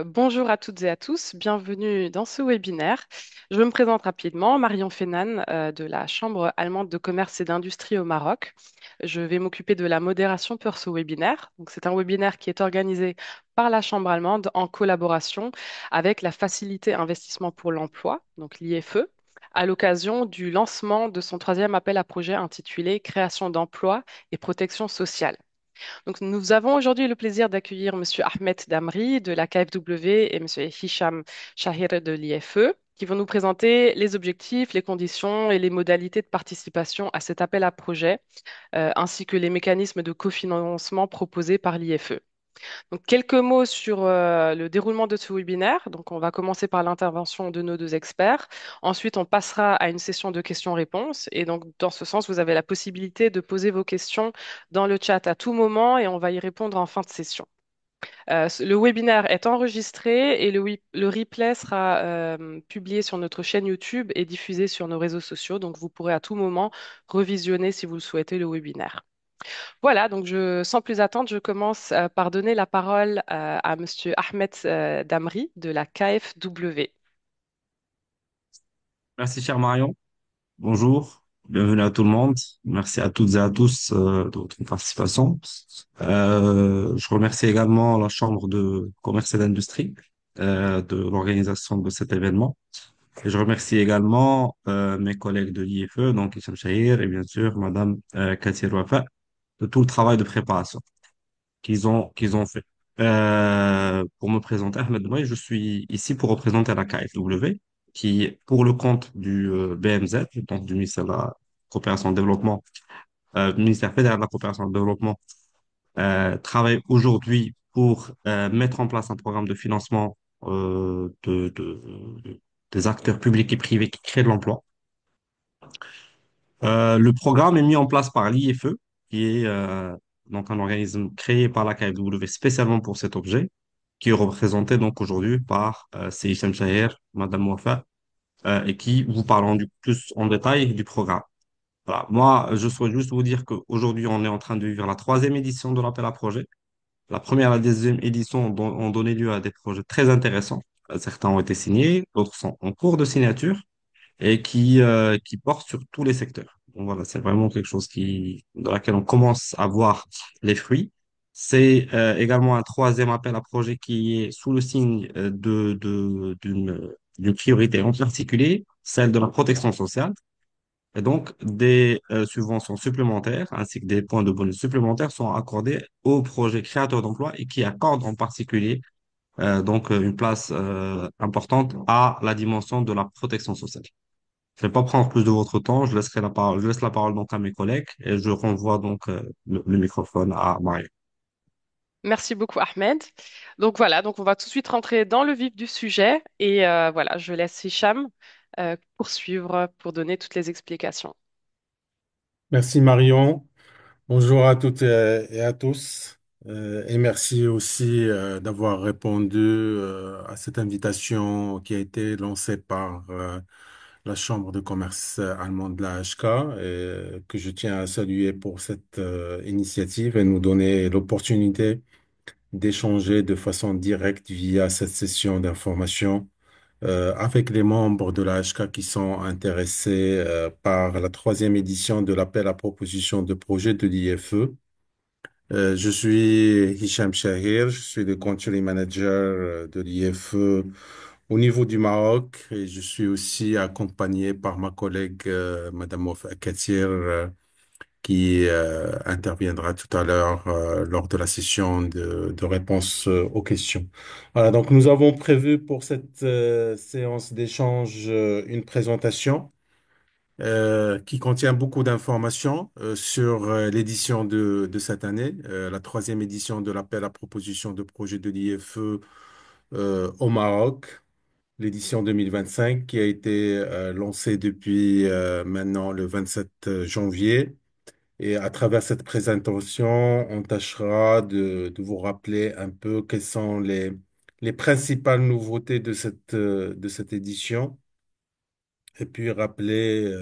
Bonjour à toutes et à tous, bienvenue dans ce webinaire. Je me présente rapidement, Marion Fénan de la Chambre allemande de commerce et d'industrie au Maroc. Je vais m'occuper de la modération pour ce webinaire. Donc, c'est un webinaire qui est organisé par la Chambre allemande en collaboration avec la Facilité Investissement pour l'Emploi, donc l'IFE, à l'occasion du lancement de son troisième appel à projet intitulé Création d'emplois et protection sociale. Donc, nous avons aujourd'hui le plaisir d'accueillir Monsieur Ahmed Damri de la KfW et Monsieur Hicham Shahir de l'IFE qui vont nous présenter les objectifs, les conditions et les modalités de participation à cet appel à projet, ainsi que les mécanismes de cofinancement proposés par l'IFE. Donc, quelques mots sur le déroulement de ce webinaire. Donc, on va commencer par l'intervention de nos deux experts. Ensuite, on passera à une session de questions-réponses. Et donc, dans ce sens, vous avez la possibilité de poser vos questions dans le chat à tout moment et on va y répondre en fin de session. Le webinaire est enregistré et le replay sera publié sur notre chaîne YouTube et diffusé sur nos réseaux sociaux. Donc, vous pourrez à tout moment revisionner si vous le souhaitez le webinaire. Voilà, donc sans plus attendre, je commence par donner la parole à Monsieur Ahmed Damri de la KfW. Merci, cher Marion. Bonjour, bienvenue à tout le monde. Merci à toutes et à tous de votre participation. Je remercie également la Chambre de commerce et d'industrie de l'organisation de cet événement. Et je remercie également mes collègues de l'IFE, donc Hicham Chahir et bien sûr Madame Katir Wafa, de tout le travail de préparation qu'ils ont fait. Pour me présenter, Ahmed Moui, je suis ici pour représenter la KfW, qui, pour le compte du BMZ, donc du ministère de la Coopération et Développement, ministère fédéral de la Coopération et Développement, travaille aujourd'hui pour mettre en place un programme de financement des acteurs publics et privés qui créent de l'emploi. Le programme est mis en place par l'IFE, qui est donc un organisme créé par la KfW spécialement pour cet objet, qui est représenté donc aujourd'hui par Seyid Chahir, Madame Wafa, et qui vous parleront du plus en détail du programme. Voilà. Moi, je souhaite juste vous dire qu'aujourd'hui, on est en train de vivre la troisième édition de l'appel à projet. La première et la deuxième édition ont donné lieu à des projets très intéressants. Certains ont été signés, d'autres sont en cours de signature et qui porte sur tous les secteurs. Donc voilà, c'est vraiment quelque chose dans laquelle on commence à voir les fruits. C'est également un troisième appel à projet qui est sous le signe d'une priorité en particulier, celle de la protection sociale. Et donc, des subventions supplémentaires ainsi que des points de bonus supplémentaires sont accordés aux projets créateurs d'emplois et qui accordent en particulier une place importante à la dimension de la protection sociale. Je ne vais pas prendre plus de votre temps, je laisse la parole donc à mes collègues et je renvoie donc le microphone à Marie. Merci beaucoup, Ahmed. Donc voilà, donc on va tout de suite rentrer dans le vif du sujet et voilà, je laisse Hicham poursuivre pour donner toutes les explications. Merci Marion. Bonjour à toutes et à tous. Et merci aussi d'avoir répondu à cette invitation qui a été lancée par la Chambre de commerce allemande de la HK et que je tiens à saluer pour cette initiative et nous donner l'opportunité d'échanger de façon directe via cette session d'information avec les membres de la HK qui sont intéressés par la troisième édition de l'appel à proposition de projet de l'IFE. Je suis Hicham Shahir, je suis le country manager de l'IFE au niveau du Maroc et je suis aussi accompagné par ma collègue Madame Wafa Katir qui interviendra tout à l'heure lors de la session de réponse aux questions. Voilà, donc nous avons prévu pour cette séance d'échange une présentation qui contient beaucoup d'informations sur l'édition de cette année, la troisième édition de l'appel à proposition de projet de l'IFE au Maroc. L'édition 2025 qui a été lancée depuis maintenant le 27 janvier. Et à travers cette présentation, on tâchera de vous rappeler un peu quelles sont les principales nouveautés de cette édition, et puis rappeler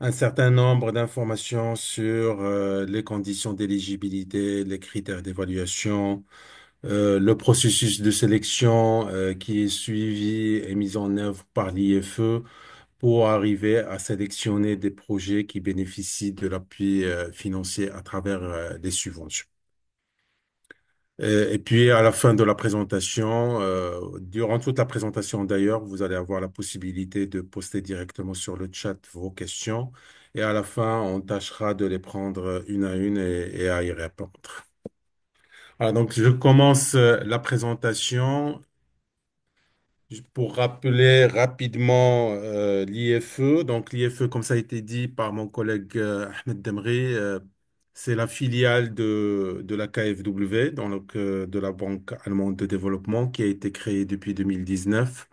un certain nombre d'informations sur les conditions d'éligibilité, les critères d'évaluation, Le processus de sélection qui est suivi et mis en œuvre par l'IFE pour arriver à sélectionner des projets qui bénéficient de l'appui financier à travers des subventions. Et puis à la fin de la présentation, durant toute la présentation d'ailleurs, vous allez avoir la possibilité de poster directement sur le chat vos questions. Et à la fin, on tâchera de les prendre une à une et à y répondre. Alors, donc, je commence la présentation. Pour rappeler rapidement l'IFE, donc l'IFE, comme ça a été dit par mon collègue Ahmed Demri, c'est la filiale de la KfW, donc de la Banque allemande de développement, qui a été créée depuis 2019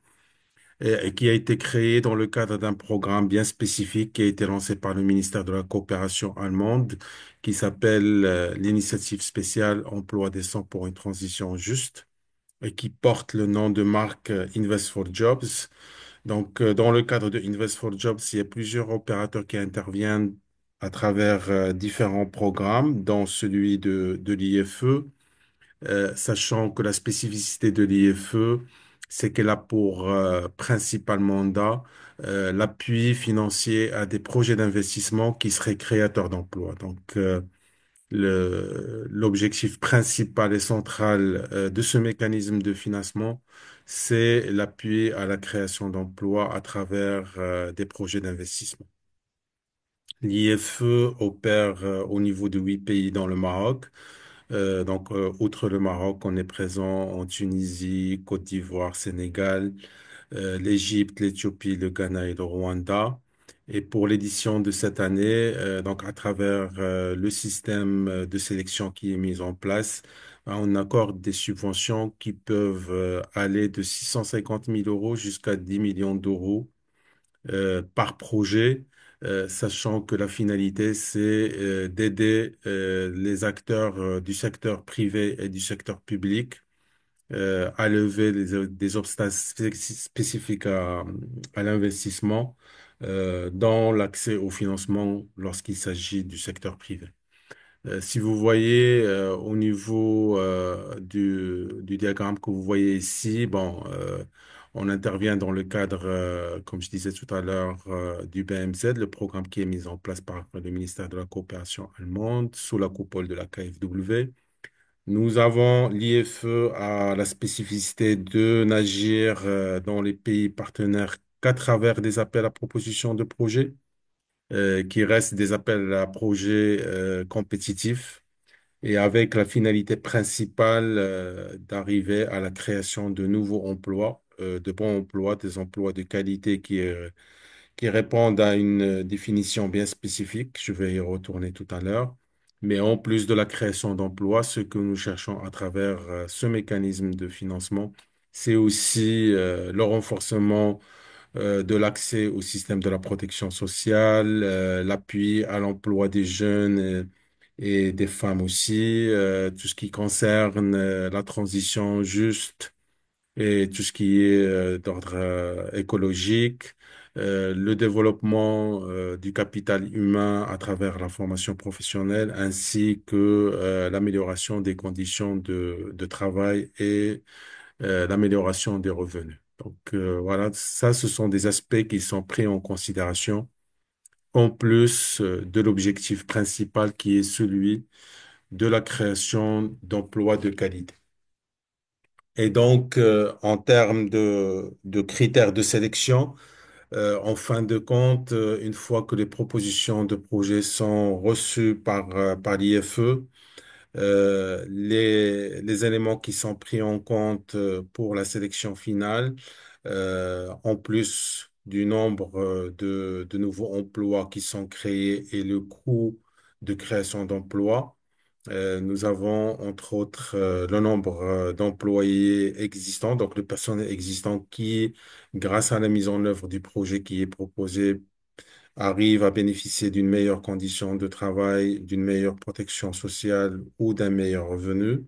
et qui a été créée dans le cadre d'un programme bien spécifique qui a été lancé par le ministère de la Coopération allemande, qui s'appelle l'Initiative spéciale Emploi décent pour une transition juste et qui porte le nom de marque Invest for Jobs. Donc, dans le cadre de Invest for Jobs, il y a plusieurs opérateurs qui interviennent à travers différents programmes, dont celui de l'IFE, sachant que la spécificité de l'IFE, c'est qu'elle a pour principal mandat l'appui financier à des projets d'investissement qui seraient créateurs d'emplois. Donc, l'objectif principal et central de ce mécanisme de financement, c'est l'appui à la création d'emplois à travers des projets d'investissement. L'IFE opère au niveau de 8 pays dans le Maroc. Outre le Maroc, on est présent en Tunisie, Côte d'Ivoire, Sénégal, l'Égypte, l'Éthiopie, le Ghana et le Rwanda. Et pour l'édition de cette année, donc à travers le système de sélection qui est mis en place, on accorde des subventions qui peuvent aller de 650 000 euros jusqu'à 10 millions d'euros par projet, sachant que la finalité, c'est d'aider les acteurs du secteur privé et du secteur public à lever des obstacles spécifiques à l'investissement dans l'accès au financement lorsqu'il s'agit du secteur privé. Si vous voyez au niveau du diagramme que vous voyez ici, bon, on intervient dans le cadre, comme je disais tout à l'heure, du BMZ, le programme qui est mis en place par le ministère de la Coopération allemande sous la coupole de la KfW. Nous avons l'IFE à la spécificité de n'agir dans les pays partenaires qu'à travers des appels à propositions de projets, qui restent des appels à projets compétitifs et avec la finalité principale d'arriver à la création de nouveaux emplois, de bons emplois, des emplois de qualité qui répondent à une définition bien spécifique. Je vais y retourner tout à l'heure. Mais en plus de la création d'emplois, ce que nous cherchons à travers ce mécanisme de financement, c'est aussi le renforcement de l'accès au système de la protection sociale, l'appui à l'emploi des jeunes et des femmes aussi, tout ce qui concerne la transition juste et tout ce qui est d'ordre écologique, le développement du capital humain à travers la formation professionnelle, ainsi que l'amélioration des conditions de travail et l'amélioration des revenus. Donc voilà, ça, ce sont des aspects qui sont pris en considération en plus de l'objectif principal qui est celui de la création d'emplois de qualité. Et donc, en termes de critères de sélection, en fin de compte, une fois que les propositions de projet sont reçues par l'IFE, les éléments qui sont pris en compte pour la sélection finale, en plus du nombre de nouveaux emplois qui sont créés et le coût de création d'emplois, nous avons entre autres le nombre d'employés existants, donc le personnel existant qui, grâce à la mise en œuvre du projet qui est proposé, arrive à bénéficier d'une meilleure condition de travail, d'une meilleure protection sociale ou d'un meilleur revenu.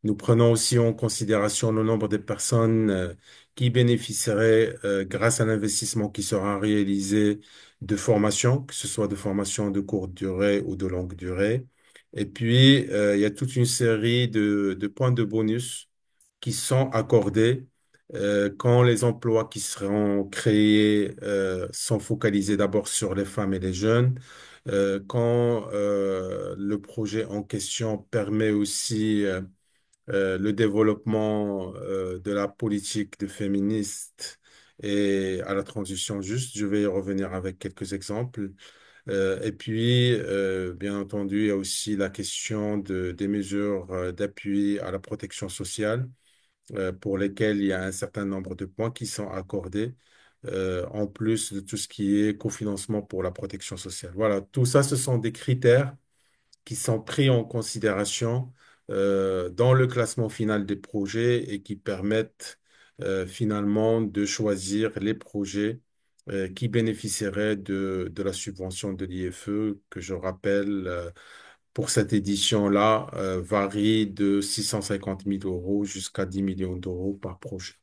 Nous prenons aussi en considération le nombre de personnes qui bénéficieraient, grâce à l'investissement qui sera réalisé, de formations, que ce soit de formations de courte durée ou de longue durée. Et puis, il y a toute une série de points de bonus qui sont accordés quand les emplois qui seront créés sont focalisés d'abord sur les femmes et les jeunes, quand le projet en question permet aussi le développement de la politique de féministe et à la transition juste. Je vais y revenir avec quelques exemples. Et puis, bien entendu, il y a aussi la question des mesures d'appui à la protection sociale pour lesquelles il y a un certain nombre de points qui sont accordés, en plus de tout ce qui est cofinancement pour la protection sociale. Voilà, tout ça, ce sont des critères qui sont pris en considération dans le classement final des projets et qui permettent finalement de choisir les projets qui bénéficieraient de la subvention de l'IFE, que je rappelle, pour cette édition-là, varie de 650 000 euros jusqu'à 10 millions d'euros par projet.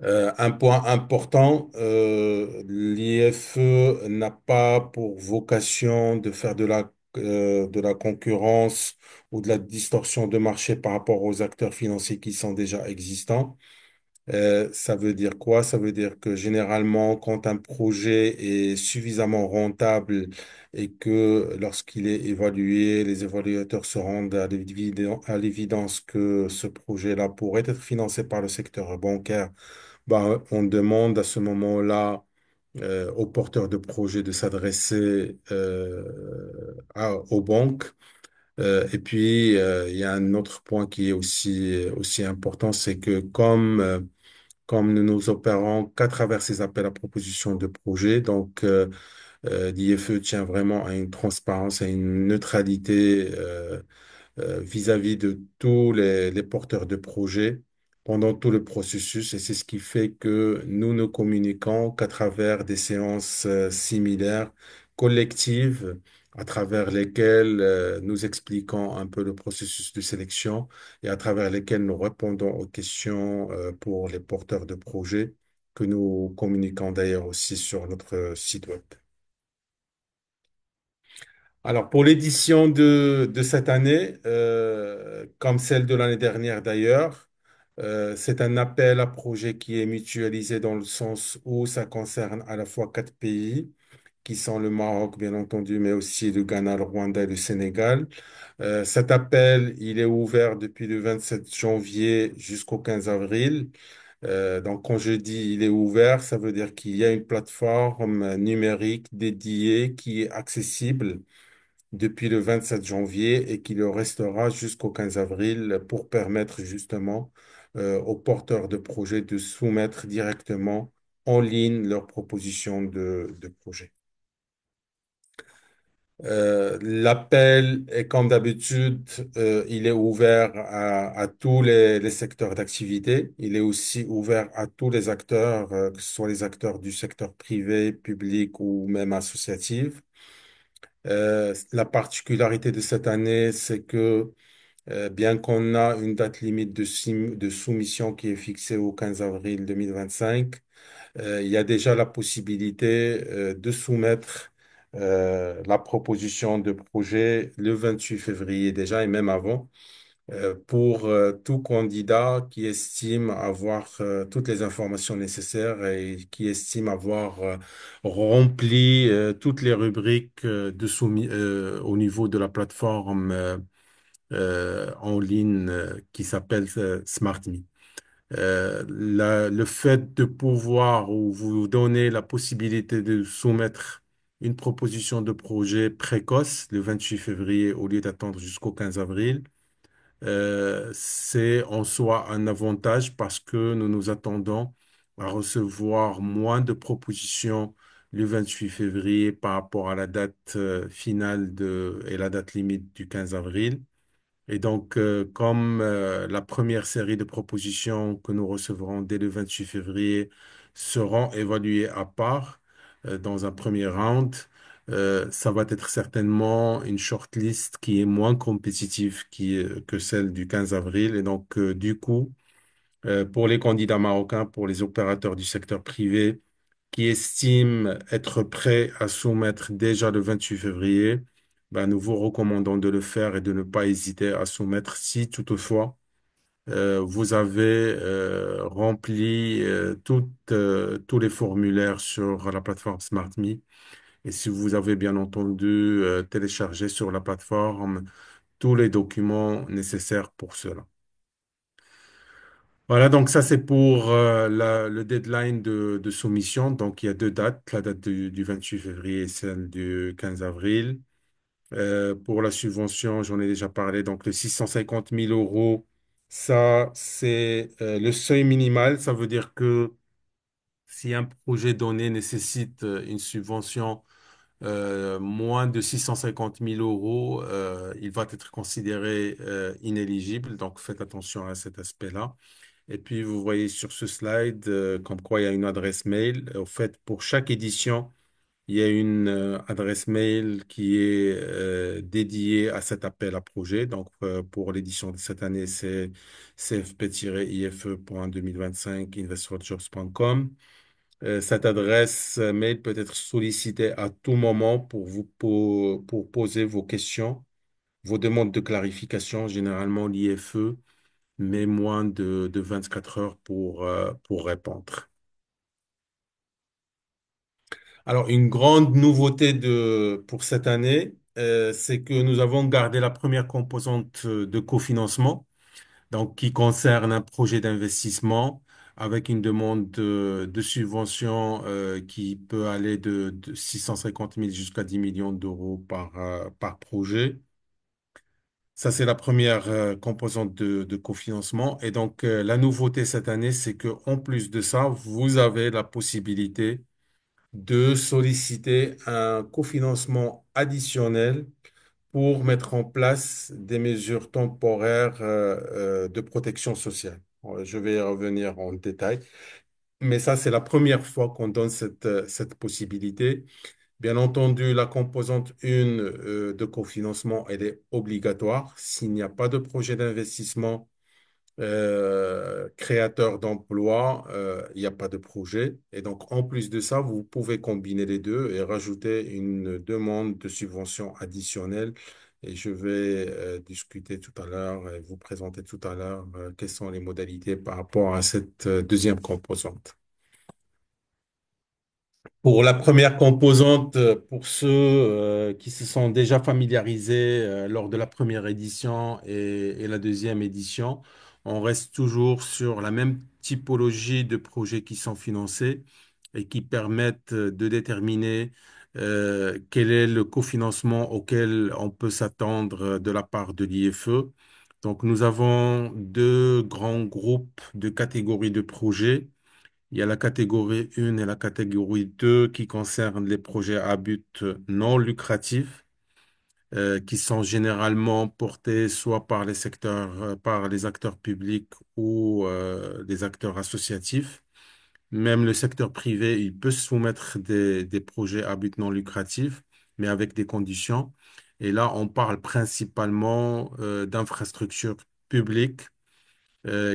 Un point important, l'IFE n'a pas pour vocation de faire de la concurrence ou de la distorsion de marché par rapport aux acteurs financiers qui sont déjà existants. Ça veut dire quoi? Ça veut dire que généralement, quand un projet est suffisamment rentable et que lorsqu'il est évalué, les évaluateurs se rendent à l'évidence que ce projet-là pourrait être financé par le secteur bancaire, bah, on demande à ce moment-là aux porteurs de projets de s'adresser aux banques. Et puis, il y a un autre point qui est aussi important, c'est que comme nous nous opérons qu'à travers ces appels à propositions de projets, donc l'IFE tient vraiment à une transparence, à une neutralité vis-à-vis de tous les porteurs de projets pendant tout le processus. Et c'est ce qui fait que nous ne communiquons qu'à travers des séances similaires, collectives, à travers lesquelles nous expliquons un peu le processus de sélection et à travers lesquelles nous répondons aux questions pour les porteurs de projets que nous communiquons d'ailleurs aussi sur notre site web. Alors, pour l'édition de cette année, comme celle de l'année dernière d'ailleurs, c'est un appel à projet qui est mutualisé dans le sens où ça concerne à la fois quatre pays, qui sont le Maroc, bien entendu, mais aussi le Ghana, le Rwanda et le Sénégal. Cet appel, il est ouvert depuis le 27 janvier jusqu'au 15 avril. Donc, quand je dis il est ouvert, ça veut dire qu'il y a une plateforme numérique dédiée qui est accessible depuis le 27 janvier et qui le restera jusqu'au 15 avril pour permettre justement aux porteurs de projets de soumettre directement en ligne leurs propositions de projet. L'appel est comme d'habitude, il est ouvert à tous les secteurs d'activité. Il est aussi ouvert à tous les acteurs, que ce soit les acteurs du secteur privé, public ou même associatif. La particularité de cette année, c'est que bien qu'on a une date limite de soumission qui est fixée au 15 avril 2025, il y a déjà la possibilité de soumettre la proposition de projet le 28 février déjà et même avant pour tout candidat qui estime avoir toutes les informations nécessaires et qui estime avoir rempli toutes les rubriques au niveau de la plateforme en ligne qui s'appelle SmartMe. Le fait de pouvoir ou vous donner la possibilité de soumettre une proposition de projet précoce le 28 février au lieu d'attendre jusqu'au 15 avril, c'est en soi un avantage parce que nous nous attendons à recevoir moins de propositions le 28 février par rapport à la date finale et la date limite du 15 avril. Et donc, comme la première série de propositions que nous recevrons dès le 28 février seront évaluées à part dans un premier round, ça va être certainement une shortlist qui est moins compétitive que celle du 15 avril. Et donc, du coup, pour les candidats marocains, pour les opérateurs du secteur privé qui estiment être prêts à soumettre déjà le 28 février, ben, nous vous recommandons de le faire et de ne pas hésiter à soumettre si toutefois vous avez rempli tous les formulaires sur la plateforme SmartMe et si vous avez bien entendu téléchargé sur la plateforme tous les documents nécessaires pour cela. Voilà, donc ça c'est pour le deadline de soumission. Donc il y a deux dates, la date du 28 février et celle du 15 avril. Pour la subvention, j'en ai déjà parlé, donc le 650 000 euros, ça c'est le seuil minimal. Ça veut dire que si un projet donné nécessite une subvention moins de 650 000 euros, il va être considéré inéligible. Donc faites attention à cet aspect-là. Et puis, vous voyez sur ce slide, comme quoi il y a une adresse mail. Au fait, pour chaque édition, il y a une adresse mail qui est dédiée à cet appel à projet. Donc, pour l'édition de cette année, c'est cfp-ife.2025investorjobs.com. Cette adresse mail peut être sollicitée à tout moment pour poser vos questions, vos demandes de clarification. Généralement, l'IFE mais moins de 24 heures pour répondre. Alors, une grande nouveauté pour cette année, c'est que nous avons gardé la première composante de cofinancement, donc qui concerne un projet d'investissement avec une demande de subvention qui peut aller de 650 000 jusqu'à 10 millions d'euros par projet. Ça, c'est la première composante de cofinancement. Et donc, la nouveauté cette année, c'est que en plus de ça, vous avez la possibilité de solliciter un cofinancement additionnel pour mettre en place des mesures temporaires de protection sociale. Je vais y revenir en détail. Mais ça, c'est la première fois qu'on donne cette possibilité. Bien entendu, la composante 1 de cofinancement, elle est obligatoire. S'il n'y a pas de projet d'investissement créateur d'emplois, il n'y a pas de projet. Et donc, en plus de ça, vous pouvez combiner les deux et rajouter une demande de subvention additionnelle. Et je vais discuter tout à l'heure et vous présenter tout à l'heure quelles sont les modalités par rapport à cette deuxième composante. Pour la première composante, pour ceux qui se sont déjà familiarisés lors de la première édition et la deuxième édition, on reste toujours sur la même typologie de projets qui sont financés et qui permettent de déterminer quel est le cofinancement auquel on peut s'attendre de la part de l'IFE. Donc, nous avons deux grands groupes de catégories de projets. Il y a la catégorie 1 et la catégorie 2 qui concernent les projets à but non lucratif, qui sont généralement portés soit par les secteurs, par les acteurs publics ou les acteurs associatifs. Même le secteur privé, il peut soumettre des projets à but non lucratif, mais avec des conditions. Et là, on parle principalement d'infrastructures publiques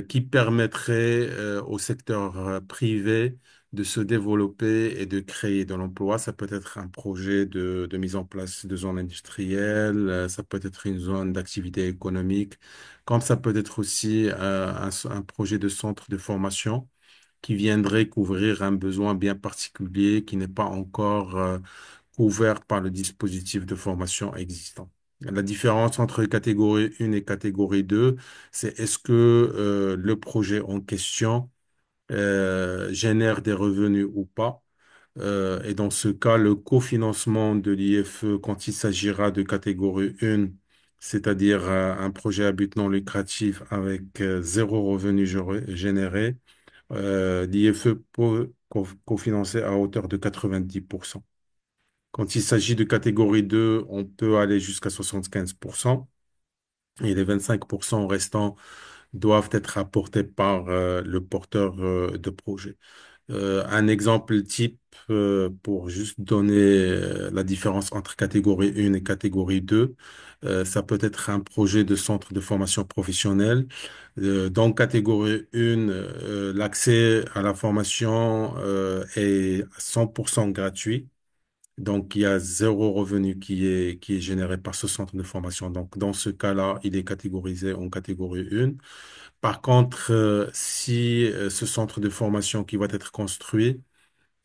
qui permettrait au secteur privé de se développer et de créer de l'emploi. Ça peut être un projet de mise en place de zones industrielles, ça peut être une zone d'activité économique, comme ça peut être aussi un projet de centre de formation qui viendrait couvrir un besoin bien particulier qui n'est pas encore couvert par le dispositif de formation existant. La différence entre catégorie 1 et catégorie 2, c'est est-ce que le projet en question génère des revenus ou pas. Et dans ce cas, le cofinancement de l'IFE, quand il s'agira de catégorie 1, c'est-à-dire un projet à but non lucratif avec zéro revenu généré, l'IFE peut cofinancer à hauteur de 90%. Quand il s'agit de catégorie 2, on peut aller jusqu'à 75% et les 25% restants doivent être apportés par le porteur de projet. Un exemple type pour juste donner la différence entre catégorie 1 et catégorie 2, ça peut être un projet de centre de formation professionnelle. Dans catégorie 1, l'accès à la formation est 100% gratuit. Donc, il y a zéro revenu qui est généré par ce centre de formation. Donc, dans ce cas-là, il est catégorisé en catégorie 1. Par contre, si ce centre de formation qui va être construit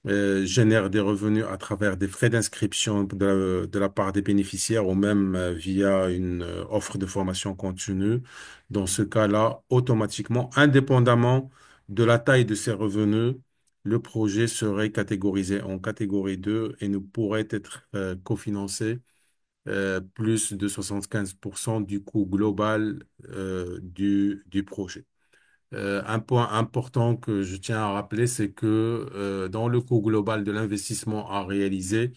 génère des revenus à travers des frais d'inscription de la part des bénéficiaires ou même via une offre de formation continue. Dans ce cas-là, automatiquement, indépendamment de la taille de ces revenus, le projet serait catégorisé en catégorie 2 et ne pourrait être cofinancé plus de 75% du coût global du projet. Un point important que je tiens à rappeler, c'est que dans le coût global de l'investissement à réaliser,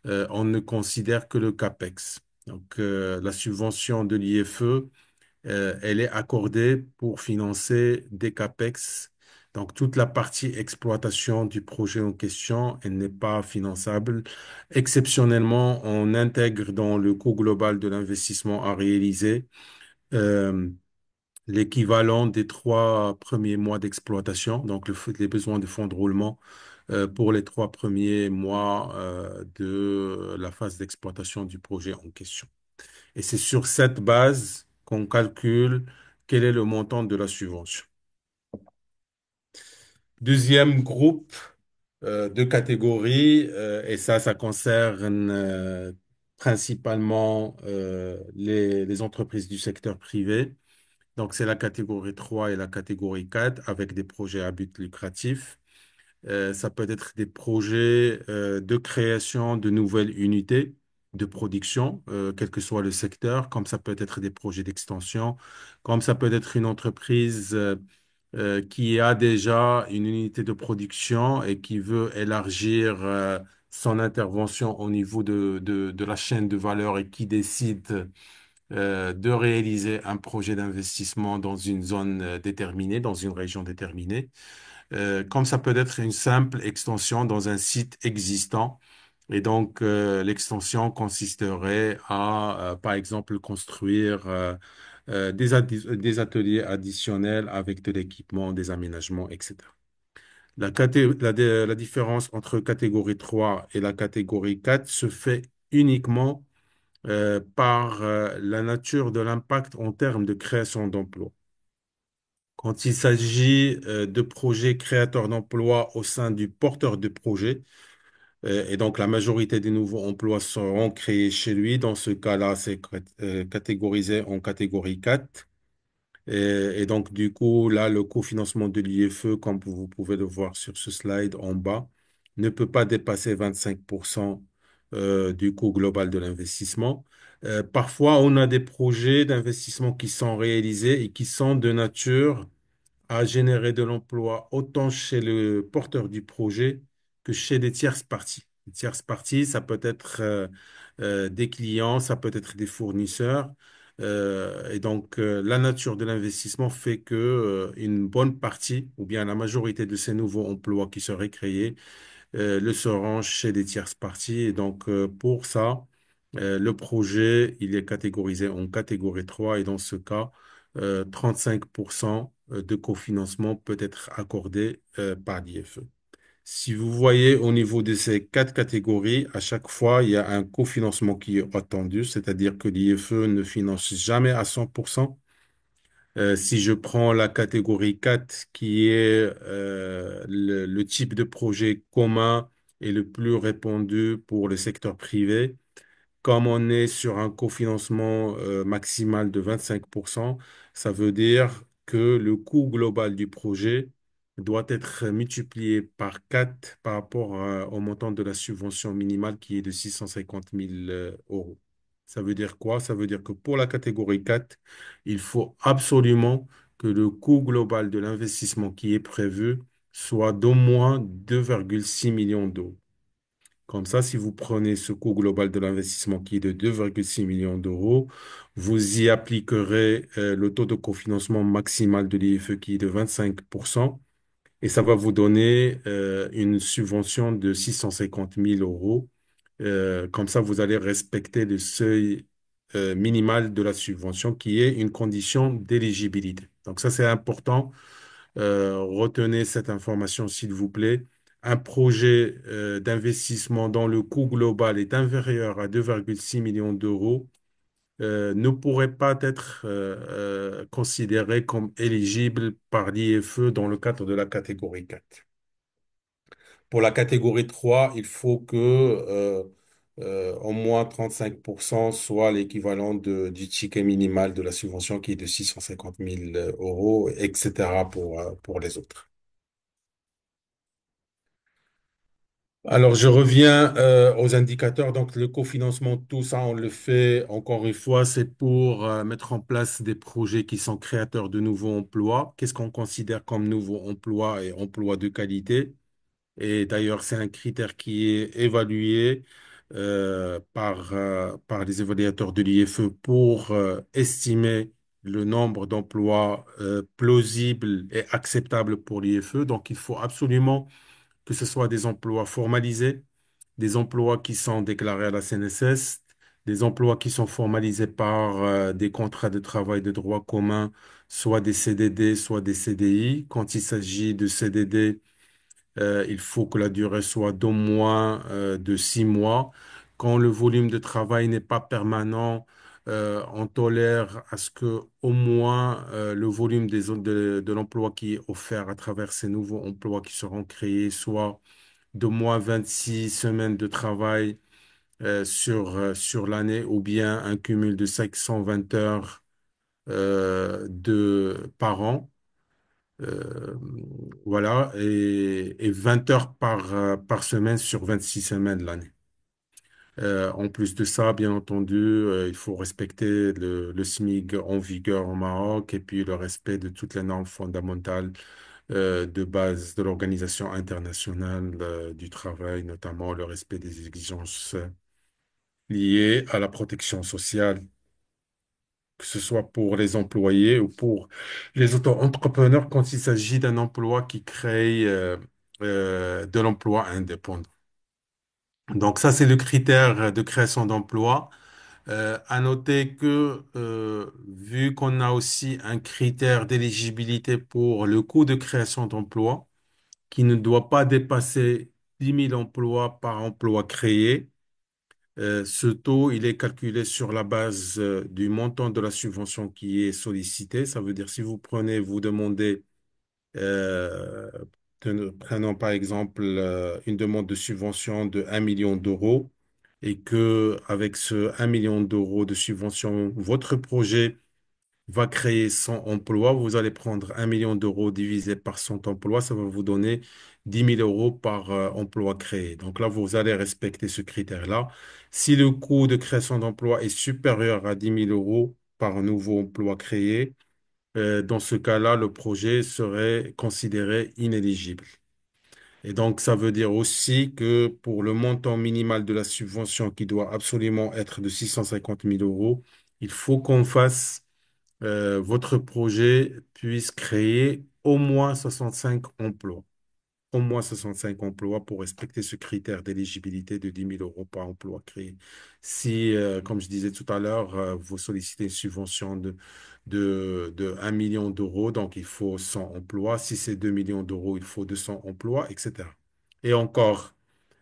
on ne considère que le CAPEX. Donc, la subvention de l'IFE, elle est accordée pour financer des CAPEX. Donc, toute la partie exploitation du projet en question, elle n'est pas finançable. Exceptionnellement, on intègre dans le coût global de l'investissement à réaliser euh, l'équivalent des 3 premiers mois d'exploitation, donc les besoins de fonds de roulement pour les 3 premiers mois de la phase d'exploitation du projet en question. Et c'est sur cette base qu'on calcule quel est le montant de la subvention. Deuxième groupe de catégories, et ça concerne principalement les entreprises du secteur privé. Donc, c'est la catégorie 3 et la catégorie 4 avec des projets à but lucratif. Ça peut être des projets de création de nouvelles unités de production, quel que soit le secteur, comme ça peut être des projets d'extension, comme ça peut être une entreprise qui a déjà une unité de production et qui veut élargir son intervention au niveau de la chaîne de valeur et qui décide de réaliser un projet d'investissement dans une zone déterminée, dans une région déterminée, comme ça peut être une simple extension dans un site existant. Et donc, l'extension consisterait à, par exemple, construire des ateliers additionnels avec de l'équipement, des aménagements, etc. La différence entre catégorie 3 et la catégorie 4 se fait uniquement par la nature de l'impact en termes de création d'emplois. Quand il s'agit de projets créateurs d'emplois au sein du porteur de projet, et donc la majorité des nouveaux emplois seront créés chez lui, dans ce cas-là, c'est catégorisé en catégorie 4. Et donc, du coup, là, le cofinancement de l'IFE, comme vous pouvez le voir sur ce slide en bas, ne peut pas dépasser 25% du coût global de l'investissement. Parfois, on a des projets d'investissement qui sont réalisés et qui sont de nature à générer de l'emploi autant chez le porteur du projet que chez des tierces parties. Les tierces parties, ça peut être des clients, ça peut être des fournisseurs. Et donc, la nature de l'investissement fait que une bonne partie, ou bien la majorité de ces nouveaux emplois qui seraient créés, le seront chez des tierces parties. Et donc, pour ça, le projet, il est catégorisé en catégorie 3 et dans ce cas, 35% de cofinancement peut être accordé par l'IFE. Si vous voyez au niveau de ces 4 catégories, à chaque fois, il y a un cofinancement qui est attendu, c'est-à-dire que l'IFE ne finance jamais à 100%. Si je prends la catégorie 4, qui est le type de projet commun et le plus répandu pour le secteur privé, comme on est sur un cofinancement maximal de 25%, ça veut dire que le coût global du projet doit être multiplié par 4 par rapport au montant de la subvention minimale qui est de 650 000 euros. Ça veut dire quoi? Ça veut dire que pour la catégorie 4, il faut absolument que le coût global de l'investissement qui est prévu soit d'au moins 2,6 millions d'euros. Comme ça, si vous prenez ce coût global de l'investissement qui est de 2,6 millions d'euros, vous y appliquerez le taux de cofinancement maximal de l'IFE qui est de 25% et ça va vous donner une subvention de 650 000 euros. Comme ça, vous allez respecter le seuil minimal de la subvention qui est une condition d'éligibilité. Donc ça, c'est important. Retenez cette information, s'il vous plaît. un projet d'investissement dont le coût global est inférieur à 2,6 millions d'euros ne pourrait pas être considéré comme éligible par l'IFE dans le cadre de la catégorie 4. Pour la catégorie 3, il faut que au moins 35% soit l'équivalent du ticket minimal de la subvention qui est de 650 000 euros, etc. pour les autres. Alors, je reviens aux indicateurs. Donc, le cofinancement, tout ça, on le fait encore une fois, c'est pour mettre en place des projets qui sont créateurs de nouveaux emplois. Qu'est-ce qu'on considère comme nouveaux emplois et emplois de qualité? Et d'ailleurs, c'est un critère qui est évalué par les évaluateurs de l'IFE pour estimer le nombre d'emplois plausibles et acceptables pour l'IFE. Donc, il faut absolument que ce soit des emplois formalisés, des emplois qui sont déclarés à la CNSS, des emplois qui sont formalisés par des contrats de travail de droit commun, soit des CDD, soit des CDI. Quand il s'agit de CDD, il faut que la durée soit d'au moins de 6 mois. Quand le volume de travail n'est pas permanent, on tolère à ce que au moins le volume de l'emploi qui est offert à travers ces nouveaux emplois qui seront créés soit d'au moins 26 semaines de travail sur l'année ou bien un cumul de 520 heures par an. Euh, voilà, et 20 heures par semaine sur 26 semaines l'année. En plus de ça, bien entendu, il faut respecter le SMIC en vigueur au Maroc et puis le respect de toutes les normes fondamentales de base de l'Organisation internationale du travail, notamment le respect des exigences liées à la protection sociale, que ce soit pour les employés ou pour les auto-entrepreneurs quand il s'agit d'un emploi qui crée de l'emploi indépendant. Donc ça, c'est le critère de création d'emploi. À noter que vu qu'on a aussi un critère d'éligibilité pour le coût de création d'emploi, qui ne doit pas dépasser 10 000 emplois par emploi créé. Ce taux, il est calculé sur la base du montant de la subvention qui est sollicitée. Ça veut dire si vous prenez, vous demandez, euh, prenons par exemple une demande de subvention de 1 million d'euros et que avec ce 1 million d'euros de subvention, votre projet va créer 100 emplois. Vous allez prendre 1 million d'euros divisé par 100 emplois. Ça va vous donner 10 000 euros par emploi créé. Donc là, vous allez respecter ce critère-là. Si le coût de création d'emploi est supérieur à 10 000 euros par nouveau emploi créé, dans ce cas-là, le projet serait considéré inéligible. Et donc, ça veut dire aussi que pour le montant minimal de la subvention qui doit absolument être de 650 000 euros, il faut qu'on fasse votre projet puisse créer au moins 65 emplois. Au moins 65 emplois pour respecter ce critère d'éligibilité de 10 000 euros par emploi créé. Si, comme je disais tout à l'heure, vous sollicitez une subvention de 1 million d'euros, donc il faut 100 emplois. Si c'est 2 millions d'euros, il faut 200 emplois, etc. Et encore,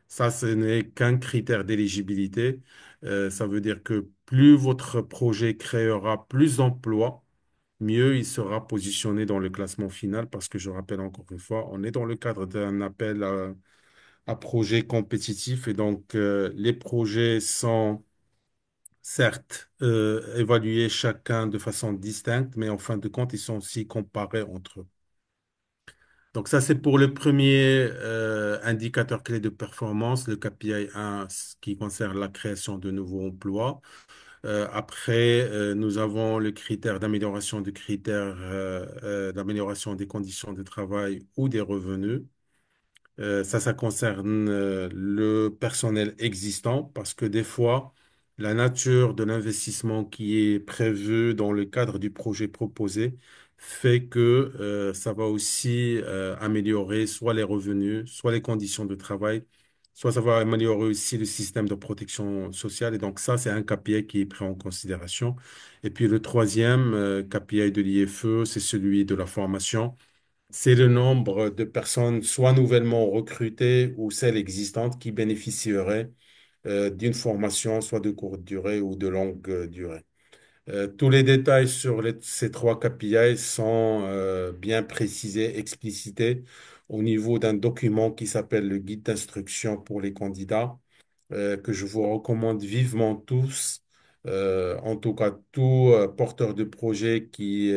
ça, ce n'est qu'un critère d'éligibilité. Ça veut dire que plus votre projet créera plus d'emplois, mieux il sera positionné dans le classement final parce que je rappelle encore une fois, on est dans le cadre d'un appel à projets compétitifs et donc les projets sont certes évalués chacun de façon distincte, mais en fin de compte, ils sont aussi comparés entre eux. Donc ça, c'est pour le premier indicateur clé de performance, le KPI 1, ce qui concerne la création de nouveaux emplois. Après, nous avons le critère d'amélioration du critère d'amélioration des conditions de travail ou des revenus. Ça concerne le personnel existant parce que des fois, la nature de l'investissement qui est prévu dans le cadre du projet proposé fait que ça va aussi améliorer soit les revenus, soit les conditions de travail, soit ça va améliorer aussi le système de protection sociale. Et donc ça, c'est un KPI qui est pris en considération. Et puis le troisième KPI de l'IFE, c'est celui de la formation. c'est le nombre de personnes soit nouvellement recrutées ou celles existantes qui bénéficieraient d'une formation, soit de courte durée ou de longue durée. Tous les détails sur ces trois KPI sont bien précisés, explicités au niveau d'un document qui s'appelle le guide d'instruction pour les candidats, que je vous recommande vivement tous. En tout cas, tout porteur de projet qui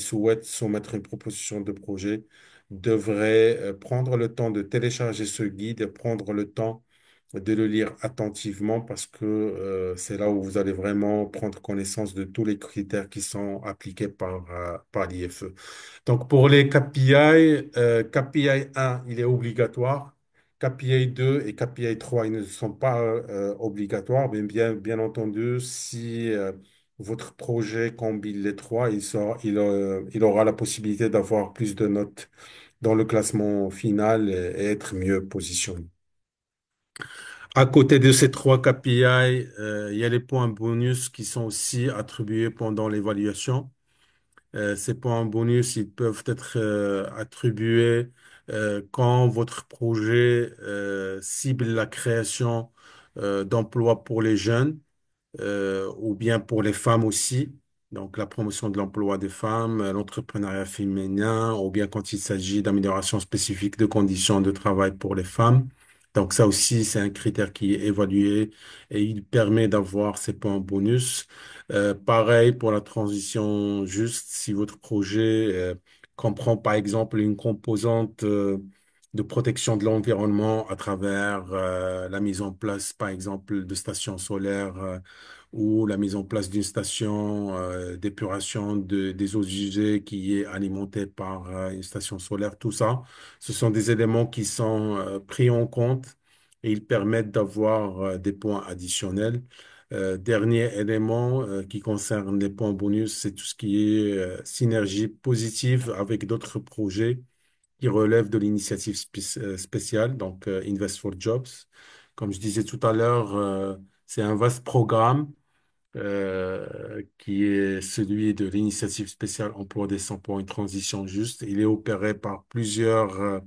souhaite soumettre une proposition de projet devrait prendre le temps de télécharger ce guide et prendre le temps de le lire attentivement parce que c'est là où vous allez vraiment prendre connaissance de tous les critères qui sont appliqués par l'IFE. Donc pour les KPI, KPI 1, il est obligatoire. KPI 2 et KPI 3, ils ne sont pas obligatoires, mais bien entendu, si votre projet combine les trois, il aura la possibilité d'avoir plus de notes dans le classement final et être mieux positionné. À côté de ces trois KPI, il y a les points bonus qui sont aussi attribués pendant l'évaluation. Ces points bonus, ils peuvent être attribués quand votre projet cible la création d'emplois pour les jeunes ou bien pour les femmes aussi. Donc, la promotion de l'emploi des femmes, l'entrepreneuriat féminin, ou bien quand il s'agit d'amélioration spécifique de conditions de travail pour les femmes. Donc, ça aussi, c'est un critère qui est évalué et il permet d'avoir ces points bonus. Pareil pour la transition juste, si votre projet comprend par exemple une composante de protection de l'environnement à travers la mise en place, par exemple, de stations solaires ou la mise en place d'une station d'épuration des eaux usées qui est alimentée par une station solaire. Tout ça, ce sont des éléments qui sont pris en compte et ils permettent d'avoir des points additionnels. Dernier élément qui concerne les points bonus, c'est tout ce qui est synergie positive avec d'autres projets qui relèvent de l'initiative spéciale, donc Invest for Jobs. Comme je disais tout à l'heure, c'est un vaste programme qui est celui de l'initiative spéciale Emploi décent pour une transition juste. Il est opéré par plusieurs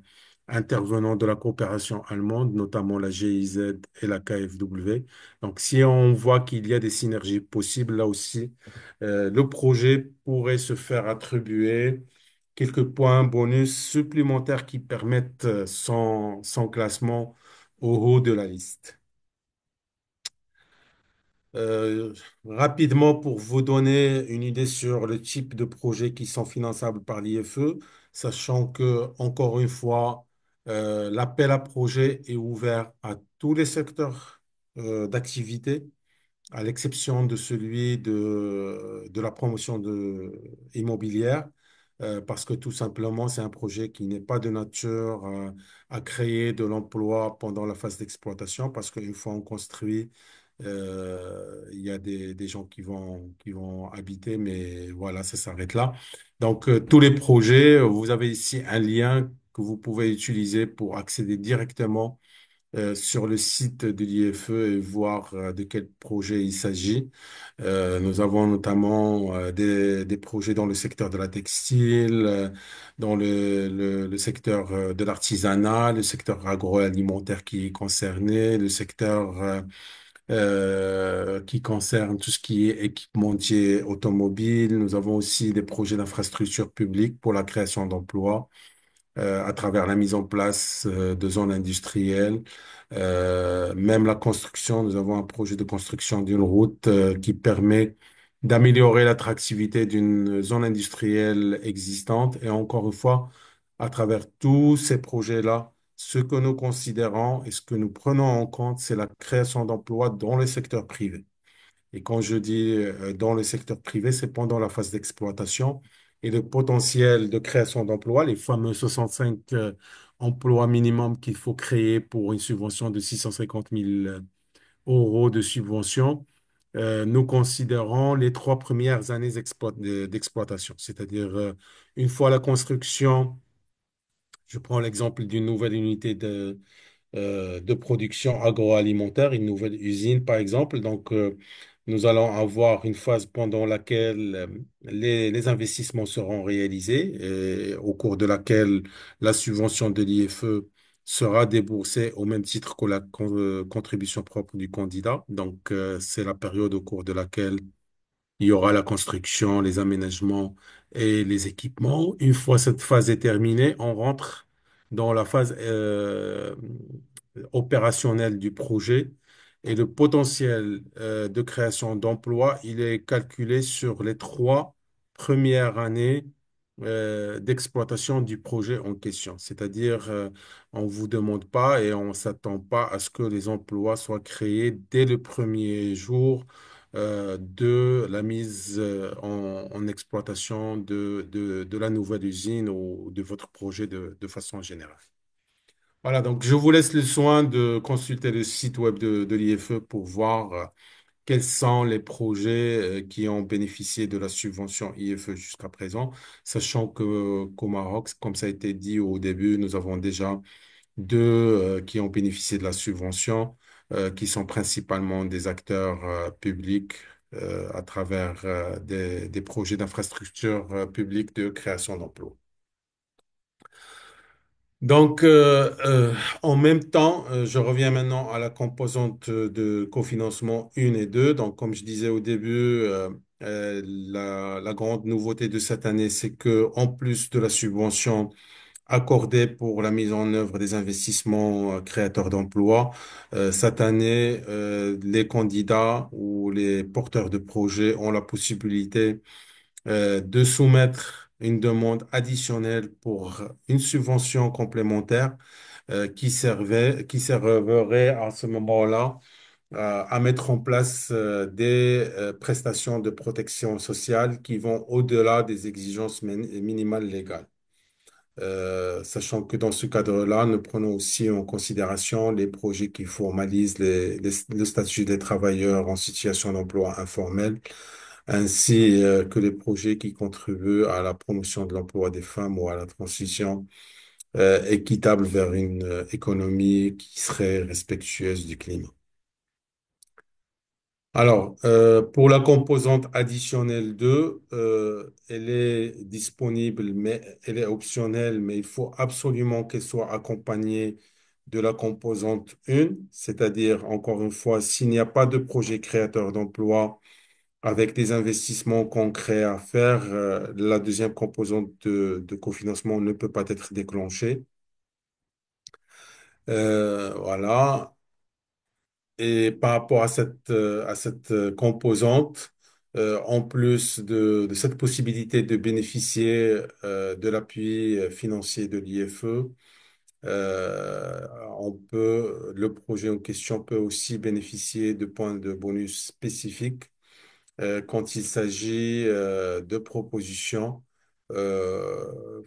intervenants de la coopération allemande, notamment la GIZ et la KfW. Donc, si on voit qu'il y a des synergies possibles, là aussi, le projet pourrait se faire attribuer quelques points bonus supplémentaires qui permettent son classement au haut de la liste. Euh, Rapidement, pour vous donner une idée sur le type de projets qui sont finançables par l'IFE, sachant que, encore une fois, l'appel à projet est ouvert à tous les secteurs d'activité à l'exception de celui de la promotion immobilière, parce que tout simplement, c'est un projet qui n'est pas de nature à créer de l'emploi pendant la phase d'exploitation, parce qu'une fois on construit, il y a des gens qui vont habiter, mais voilà, ça s'arrête là. Donc, tous les projets, vous avez ici un lien que vous pouvez utiliser pour accéder directement sur le site de l'IFE et voir de quel projet il s'agit. Nous avons notamment des projets dans le secteur de la textile, dans le secteur de l'artisanat, le secteur agroalimentaire qui est concerné, le secteur qui concerne tout ce qui est équipementier automobile. Nous avons aussi des projets d'infrastructure publique pour la création d'emplois à travers la mise en place de zones industrielles. Même la construction, nous avons un projet de construction d'une route qui permet d'améliorer l'attractivité d'une zone industrielle existante. Et encore une fois, à travers tous ces projets-là, ce que nous considérons et ce que nous prenons en compte, c'est la création d'emplois dans le secteur privé. Et quand je dis dans le secteur privé, c'est pendant la phase d'exploitation et le potentiel de création d'emplois, les fameux 65 emplois minimum qu'il faut créer pour une subvention de 650 000 euros de subvention. Nous considérons les 3 premières années d'exploitation, c'est-à-dire une fois la construction, je prends l'exemple d'une nouvelle unité de production agroalimentaire, une nouvelle usine par exemple. Donc, Nous allons avoir une phase pendant laquelle les investissements seront réalisés et au cours de laquelle la subvention de l'IFE sera déboursée au même titre que la contribution propre du candidat. Donc, c'est la période au cours de laquelle il y aura la construction, les aménagements et les équipements. Une fois cette phase est terminée, on rentre dans la phase opérationnelle du projet et le potentiel de création d'emplois, il est calculé sur les 3 premières années d'exploitation du projet en question. C'est-à-dire, on vous demande pas et on s'attend pas à ce que les emplois soient créés dès le premier jour de la mise en exploitation de la nouvelle usine ou de votre projet de façon générale. Voilà, donc je vous laisse le soin de consulter le site web de l'IFE pour voir quels sont les projets qui ont bénéficié de la subvention IFE jusqu'à présent, sachant que qu'au Maroc, comme ça a été dit au début, nous avons déjà deux qui ont bénéficié de la subvention, qui sont principalement des acteurs publics à travers des projets d'infrastructure publique de création d'emplois. Donc, en même temps, je reviens maintenant à la composante de cofinancement 1 et 2. Donc, comme je disais au début, la grande nouveauté de cette année, c'est que en plus de la subvention accordée pour la mise en œuvre des investissements créateurs d'emplois, cette année, les candidats ou les porteurs de projets ont la possibilité de soumettre une demande additionnelle pour une subvention complémentaire qui servirait à ce moment-là à mettre en place des prestations de protection sociale qui vont au-delà des exigences minimales légales. Sachant que dans ce cadre-là, nous prenons aussi en considération les projets qui formalisent le statut des travailleurs en situation d'emploi informel, ainsi que les projets qui contribuent à la promotion de l'emploi des femmes ou à la transition équitable vers une économie qui serait respectueuse du climat. Alors, pour la composante additionnelle 2, elle est disponible, mais elle est optionnelle, mais il faut absolument qu'elle soit accompagnée de la composante 1, c'est-à-dire, encore une fois, s'il n'y a pas de projet créateur d'emploi avec des investissements concrets à faire, la deuxième composante de cofinancement ne peut pas être déclenchée. Voilà. Et par rapport à cette composante, en plus de cette possibilité de bénéficier de l'appui financier de l'IFE, le projet en question peut aussi bénéficier de points de bonus spécifiques quand il s'agit de propositions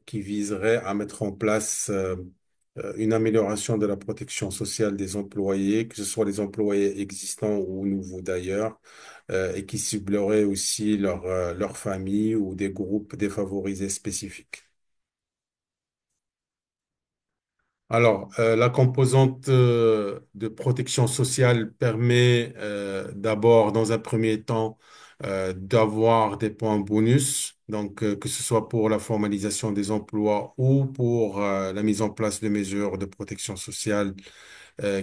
qui viseraient à mettre en place une amélioration de la protection sociale des employés, que ce soit les employés existants ou nouveaux d'ailleurs, et qui cibleraient aussi leur famille ou des groupes défavorisés spécifiques. Alors, la composante de protection sociale permet d'abord, dans un premier temps, d'avoir des points bonus, donc que ce soit pour la formalisation des emplois ou pour la mise en place de mesures de protection sociale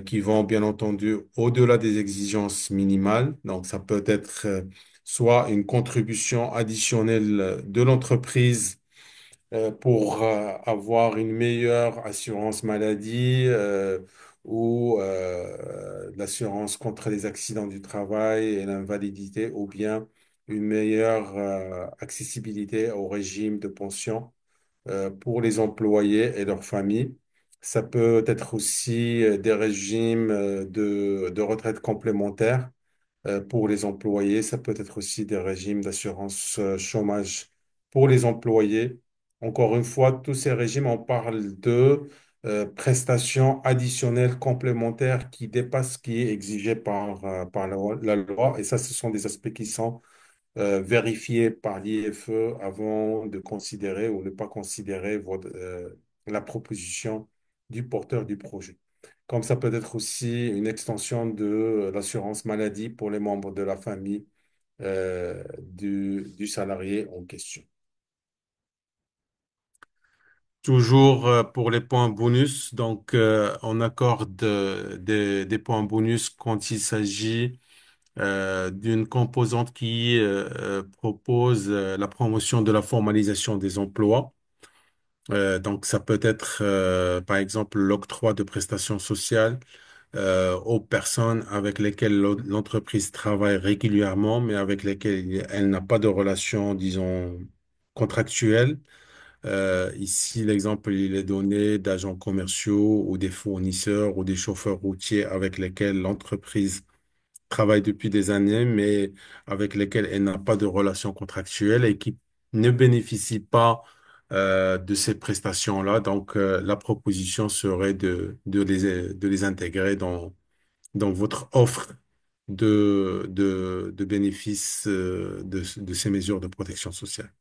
qui vont bien entendu au-delà des exigences minimales. Donc, ça peut être soit une contribution additionnelle de l'entreprise pour avoir une meilleure assurance maladie ou l'assurance contre les accidents du travail et l'invalidité ou bien une meilleure accessibilité au régime de pension pour les employés et leurs familles. Ça peut être aussi des régimes de retraite complémentaires pour les employés. Ça peut être aussi des régimes d'assurance chômage pour les employés. Encore une fois, tous ces régimes, on parle de prestations additionnelles complémentaires qui dépassent ce qui est exigé par la loi. Et ça, ce sont des aspects qui sont vérifiés par l'IFE avant de considérer ou ne pas considérer la proposition du porteur du projet. comme ça peut être aussi une extension de l'assurance maladie pour les membres de la famille du salarié en question. Toujours pour les points bonus, donc on accorde des points bonus quand il s'agit d'une composante qui propose la promotion de la formalisation des emplois. Donc ça peut être par exemple l'octroi de prestations sociales aux personnes avec lesquelles l'entreprise travaille régulièrement, mais avec lesquelles elle n'a pas de relation, disons, contractuelle. Ici, l'exemple, il est donné d'agents commerciaux ou des fournisseurs ou des chauffeurs routiers avec lesquels l'entreprise travaille depuis des années, mais avec lesquels elle n'a pas de relation contractuelle et qui ne bénéficient pas de ces prestations-là. Donc, la proposition serait de les intégrer dans votre offre de bénéfices de ces mesures de protection sociale.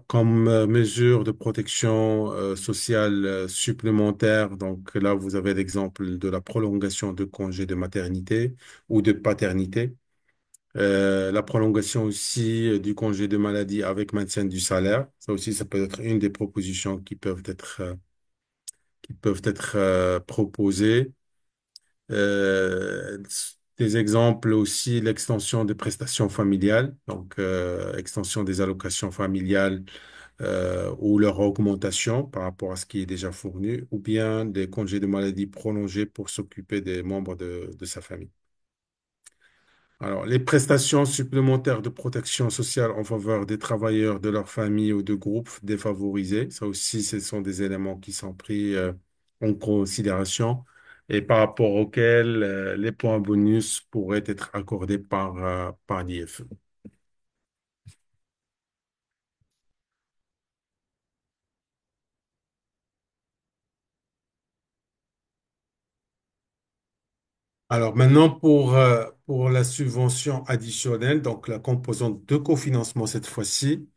Comme mesure de protection sociale supplémentaire, donc là, vous avez l'exemple de la prolongation de congé de maternité ou de paternité. La prolongation aussi du congé de maladie avec maintien du salaire. Ça aussi, ça peut être une des propositions qui peuvent être proposées. Euh, des exemples aussi, l'extension des prestations familiales, donc extension des allocations familiales ou leur augmentation par rapport à ce qui est déjà fourni, ou bien des congés de maladie prolongés pour s'occuper des membres de sa famille. Alors, les prestations supplémentaires de protection sociale en faveur des travailleurs de leur famille ou de groupes défavorisés, ça aussi, ce sont des éléments qui sont pris en considération et par rapport auxquels les points bonus pourraient être accordés par l'IFE. Alors maintenant, pour la subvention additionnelle, donc la composante de cofinancement cette fois-ci,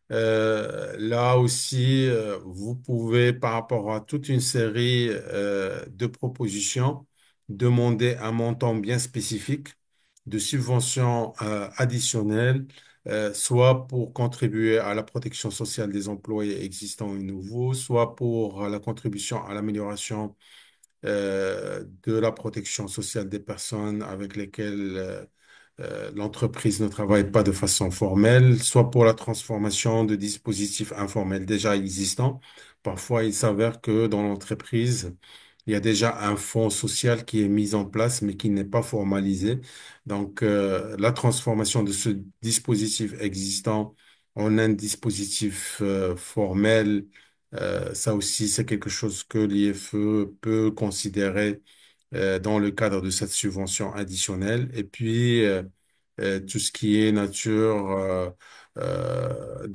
là aussi, vous pouvez, par rapport à toute une série de propositions, demander un montant bien spécifique de subvention additionnelle, soit pour contribuer à la protection sociale des employés existants et nouveaux, soit pour la contribution à l'amélioration de la protection sociale des personnes avec lesquelles l'entreprise ne travaille pas de façon formelle, soit pour la transformation de dispositifs informels déjà existants. Parfois, il s'avère que dans l'entreprise, il y a déjà un fonds social qui est mis en place, mais qui n'est pas formalisé. Donc, la transformation de ce dispositif existant en un dispositif formel, ça aussi, c'est quelque chose que l'IFE peut considérer dans le cadre de cette subvention additionnelle. Et puis, tout ce qui est de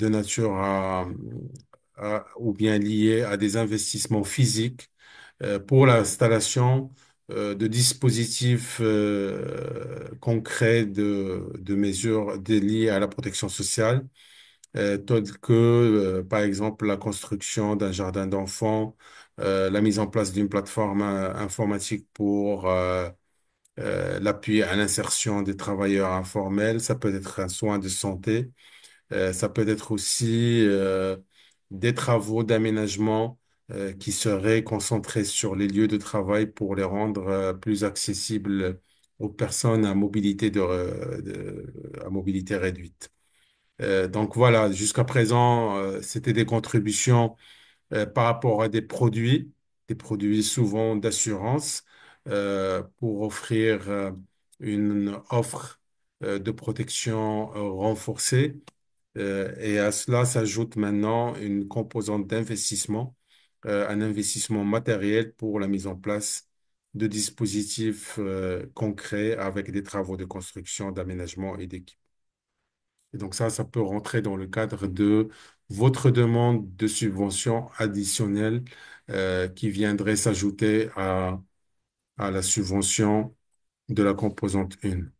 nature ou bien lié à des investissements physiques pour l'installation de dispositifs concrets de mesures liées à la protection sociale, tels que, par exemple, la construction d'un jardin d'enfants, la mise en place d'une plateforme informatique pour l'appui à l'insertion des travailleurs informels. Ça peut être un soin de santé. Ça peut être aussi des travaux d'aménagement qui seraient concentrés sur les lieux de travail pour les rendre plus accessibles aux personnes à mobilité à mobilité réduite. Donc voilà, jusqu'à présent, c'était des contributions par rapport à des produits souvent d'assurance, pour offrir une offre de protection renforcée. Et à cela s'ajoute maintenant une composante d'investissement, un investissement matériel pour la mise en place de dispositifs concrets avec des travaux de construction, d'aménagement et d'équipement. Et donc ça peut rentrer dans le cadre de votre demande de subvention additionnelle qui viendrait s'ajouter à la subvention de la composante 1.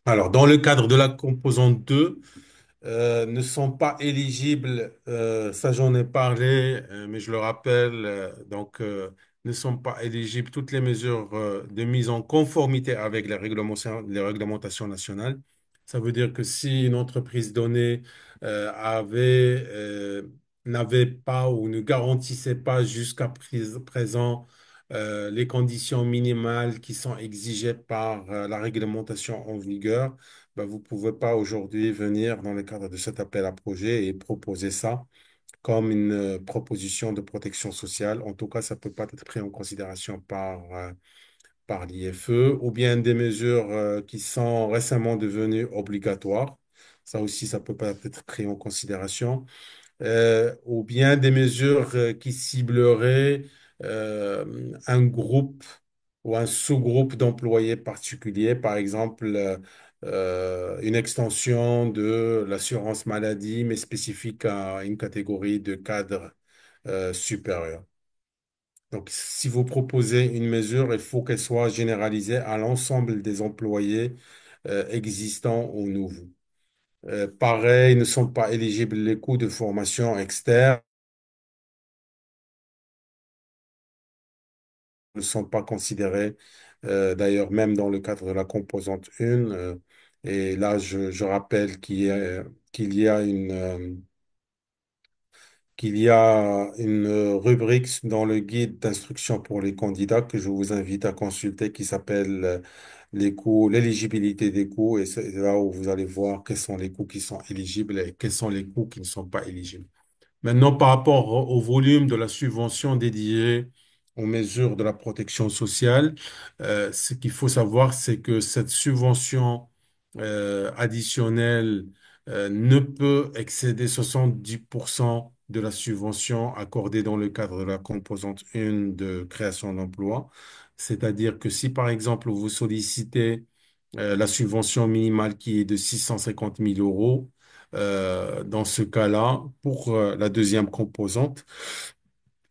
Alors, dans le cadre de la composante 2, ne sont pas éligibles, ça j'en ai parlé, mais je le rappelle, donc ne sont pas éligibles toutes les mesures de mise en conformité avec les réglementations nationales. Ça veut dire que si une entreprise donnée n'avait pas ou ne garantissait pas jusqu'à présent les conditions minimales qui sont exigées par la réglementation en vigueur, ben, vous ne pouvez pas aujourd'hui venir dans le cadre de cet appel à projet et proposer ça comme une proposition de protection sociale. En tout cas, ça ne peut pas être pris en considération par l'IFE ou bien des mesures qui sont récemment devenues obligatoires. Ça aussi, ça ne peut pas être pris en considération ou bien des mesures qui cibleraient un groupe ou un sous-groupe d'employés particuliers, par exemple une extension de l'assurance maladie, mais spécifique à une catégorie de cadres supérieurs. Donc, si vous proposez une mesure, il faut qu'elle soit généralisée à l'ensemble des employés existants ou nouveaux. Pareil, ne sont pas éligibles les coûts de formation externe, ne sont pas considérés, d'ailleurs, même dans le cadre de la composante 1. Et là, je rappelle qu'il y a qu'il y a une rubrique dans le guide d'instruction pour les candidats que je vous invite à consulter qui s'appelle les coûts, l'éligibilité des coûts. Et c'est là où vous allez voir quels sont les coûts qui sont éligibles et quels sont les coûts qui ne sont pas éligibles. Maintenant, par rapport au volume de la subvention dédiée aux mesures de la protection sociale, ce qu'il faut savoir, c'est que cette subvention additionnelle ne peut excéder 70% de la subvention accordée dans le cadre de la composante 1 de création d'emplois. C'est-à-dire que si, par exemple, vous sollicitez la subvention minimale qui est de 650 000 euros, dans ce cas-là, pour la deuxième composante,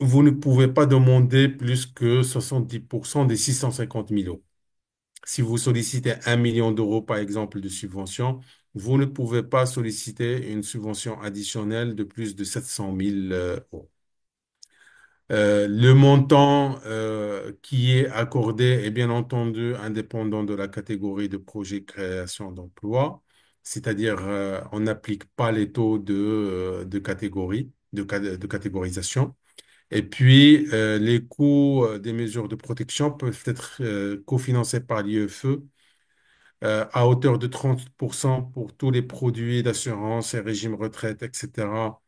vous ne pouvez pas demander plus que 70% des 650 000 euros. Si vous sollicitez 1 million d'euros, par exemple, de subvention, vous ne pouvez pas solliciter une subvention additionnelle de plus de 700 000 euros. Le montant qui est accordé est bien entendu indépendant de la catégorie de projet création d'emploi, c'est-à-dire on n'applique pas les taux de catégorie, de catégorisation. Et puis les coûts des mesures de protection peuvent être cofinancés par l'IFE à hauteur de 30% pour tous les produits d'assurance et régimes retraite, etc.,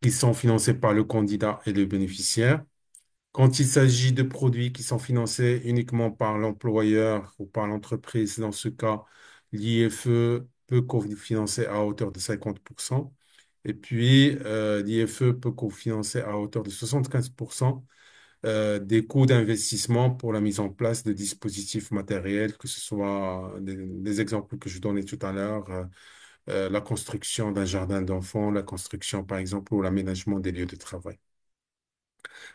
qui sont financés par le candidat et le bénéficiaire. Quand il s'agit de produits qui sont financés uniquement par l'employeur ou par l'entreprise, dans ce cas, l'IFE peut cofinancer à hauteur de 50%. Et puis, l'IFE peut cofinancer à hauteur de 75% des coûts d'investissement pour la mise en place de dispositifs matériels, que ce soit des exemples que je donnais tout à l'heure, la construction d'un jardin d'enfants, la construction, par exemple, ou l'aménagement des lieux de travail.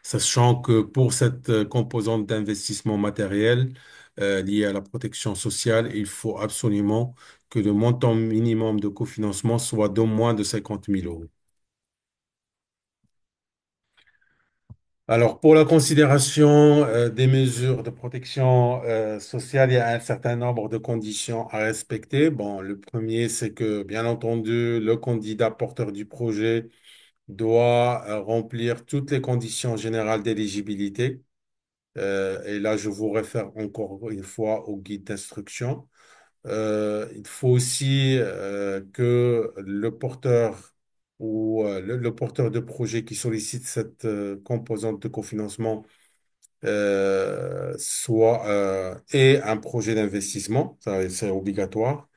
Sachant que pour cette composante d'investissement matériel liée à la protection sociale, il faut absolument que le montant minimum de cofinancement soit d'au moins de 50 000 euros. Alors, pour la considération des mesures de protection sociale, il y a un certain nombre de conditions à respecter. Bon, le premier, c'est que, bien entendu, le candidat porteur du projet doit remplir toutes les conditions générales d'éligibilité. Et là, je vous réfère encore une fois au guide d'instruction. Il faut aussi que le porteur ou le porteur de projet qui sollicite cette composante de cofinancement ait un projet d'investissement, ça c'est obligatoire.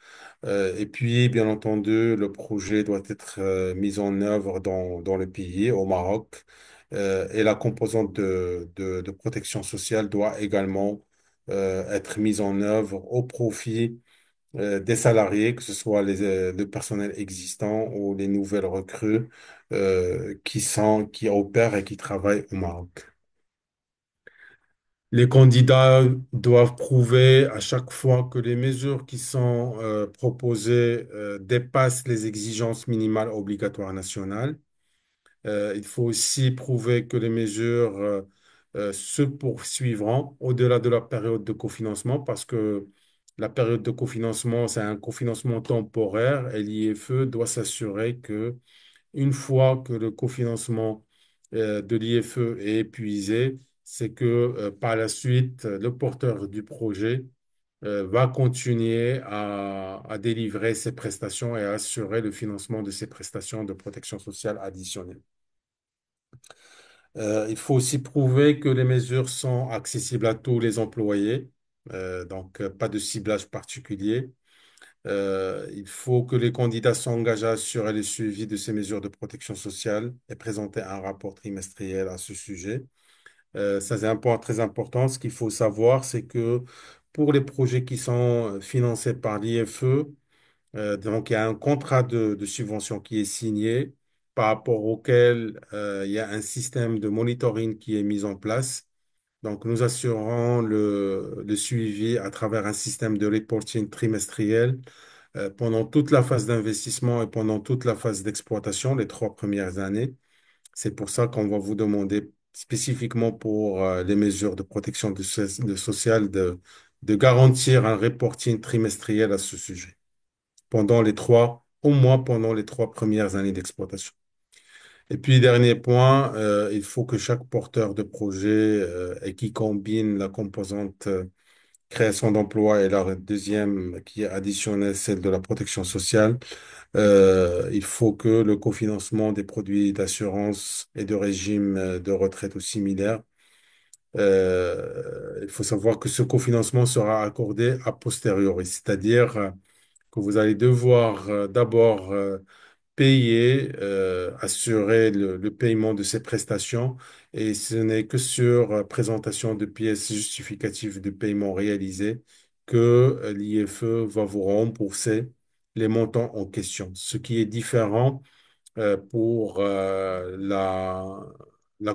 Et puis, bien entendu, le projet doit être mis en œuvre dans le pays, au Maroc. Et la composante de protection sociale doit également être mise en œuvre au profit des salariés, que ce soit le personnel existant ou les nouvelles recrues qui opèrent et qui travaillent au Maroc. Les candidats doivent prouver à chaque fois que les mesures qui sont proposées dépassent les exigences minimales obligatoires nationales. Il faut aussi prouver que les mesures se poursuivront au-delà de la période de cofinancement parce que la période de cofinancement, c'est un cofinancement temporaire et l'IFE doit s'assurer que une fois que le cofinancement de l'IFE est épuisé, c'est que par la suite, le porteur du projet va continuer à délivrer ses prestations et à assurer le financement de ses prestations de protection sociale additionnelles. Il faut aussi prouver que les mesures sont accessibles à tous les employés, pas de ciblage particulier. Il faut que les candidats s'engagent à assurer le suivi de ces mesures de protection sociale et présenter un rapport trimestriel à ce sujet. Ça, c'est un point très important. Ce qu'il faut savoir, c'est que pour les projets qui sont financés par l'IFE, donc il y a un contrat de subvention qui est signé par rapport auquel il y a un système de monitoring qui est mis en place. Donc, nous assurons le suivi à travers un système de reporting trimestriel pendant toute la phase d'investissement et pendant toute la phase d'exploitation, les 3 premières années. C'est pour ça qu'on va vous demander spécifiquement pour les mesures de protection de sociale de garantir un reporting trimestriel à ce sujet au moins pendant les 3 premières années d'exploitation. Et puis, dernier point, il faut que chaque porteur de projet et qui combine la composante création d'emplois et la deuxième qui est additionnelle, celle de la protection sociale, il faut que le cofinancement des produits d'assurance et de régime de retraite ou similaires, il faut savoir que ce cofinancement sera accordé a posteriori, c'est-à-dire que vous allez devoir d'abord payer, assurer le paiement de ces prestations et ce n'est que sur présentation de pièces justificatives de paiement réalisées que l'IFE va vous rembourser les montants en question, ce qui est différent pour la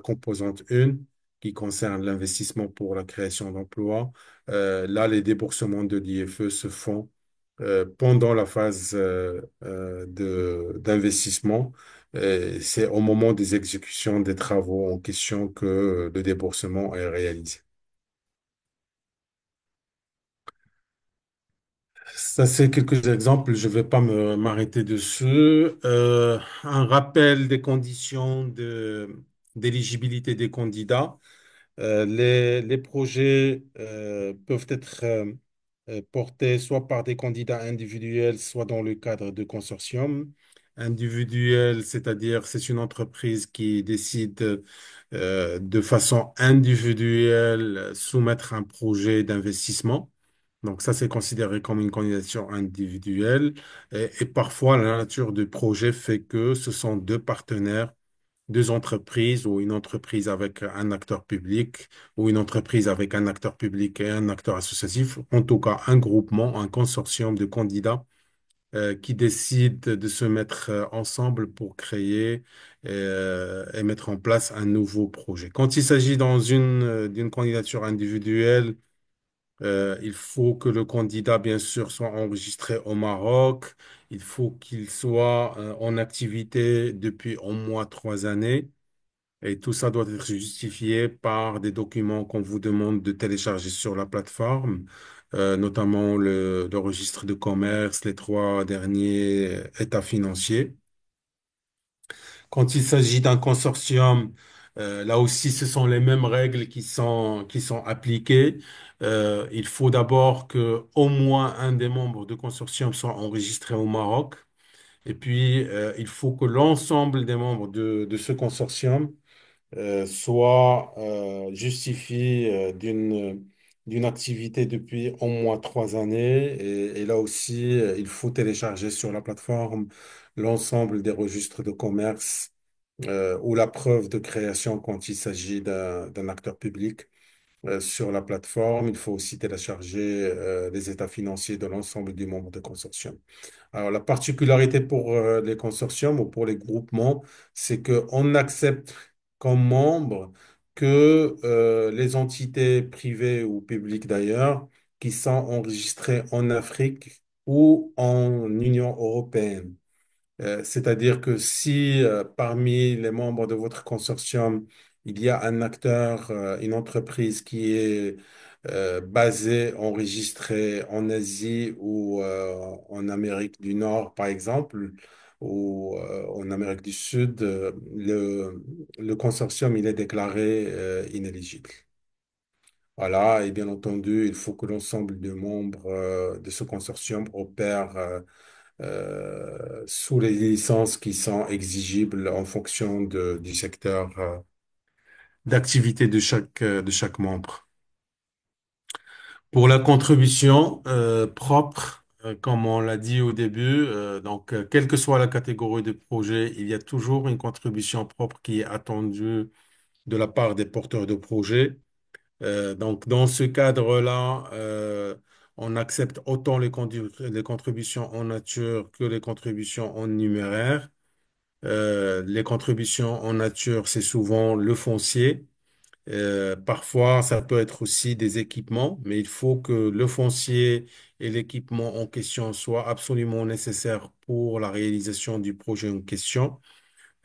composante 1 qui concerne l'investissement pour la création d'emplois. Là, les déboursements de l'IFE se font pendant la phase d'investissement. C'est au moment des exécutions des travaux en question que le déboursement est réalisé. Ça, c'est quelques exemples. Je ne vais pas m'arrêter dessus. Un rappel des conditions d'éligibilité des candidats. Les projets peuvent être portés soit par des candidats individuels, soit dans le cadre de consortiums. Individuel, c'est-à-dire c'est une entreprise qui décide de façon individuelle soumettre un projet d'investissement. Donc ça, c'est considéré comme une candidature individuelle. Et parfois, la nature du projet fait que ce sont deux partenaires, deux entreprises ou une entreprise avec un acteur public ou une entreprise avec un acteur public et un acteur associatif, en tout cas un groupement, un consortium de candidats qui décident de se mettre ensemble pour créer et mettre en place un nouveau projet. Quand il s'agit d'une candidature individuelle, il faut que le candidat, bien sûr, soit enregistré au Maroc. Il faut qu'il soit en activité depuis au moins 3 années. Et tout ça doit être justifié par des documents qu'on vous demande de télécharger sur la plateforme, notamment le registre de commerce, les 3 derniers états financiers. Quand il s'agit d'un consortium, là aussi, ce sont les mêmes règles qui sont appliquées. Il faut d'abord que au moins un des membres du consortium soit enregistré au Maroc. Et puis, il faut que l'ensemble des membres de ce consortium soit justifie d'une activité depuis au moins 3 années. Et là aussi, il faut télécharger sur la plateforme l'ensemble des registres de commerce ou la preuve de création quand il s'agit d'un acteur public. Sur la plateforme, il faut aussi télécharger les états financiers de l'ensemble des membres de consortium. Alors, la particularité pour les consortiums ou pour les groupements, c'est qu'on accepte comme membres que les entités privées ou publiques d'ailleurs qui sont enregistrées en Afrique ou en Union européenne. C'est-à-dire que si parmi les membres de votre consortium, il y a un acteur, une entreprise qui est basée, enregistrée en Asie ou en Amérique du Nord, par exemple, ou en Amérique du Sud, le consortium, il est déclaré inéligible. Voilà, et bien entendu, il faut que l'ensemble des membres de ce consortium opèrent sous les licences qui sont exigibles en fonction du secteur d'activité de chaque membre. Pour la contribution propre, comme on l'a dit au début, quelle que soit la catégorie de projet, il y a toujours une contribution propre qui est attendue de la part des porteurs de projet. Dans ce cadre-là, on accepte autant les contributions en nature que les contributions en numéraire. Les contributions en nature, c'est souvent le foncier. Parfois, ça peut être aussi des équipements, mais il faut que le foncier et l'équipement en question soient absolument nécessaires pour la réalisation du projet en question.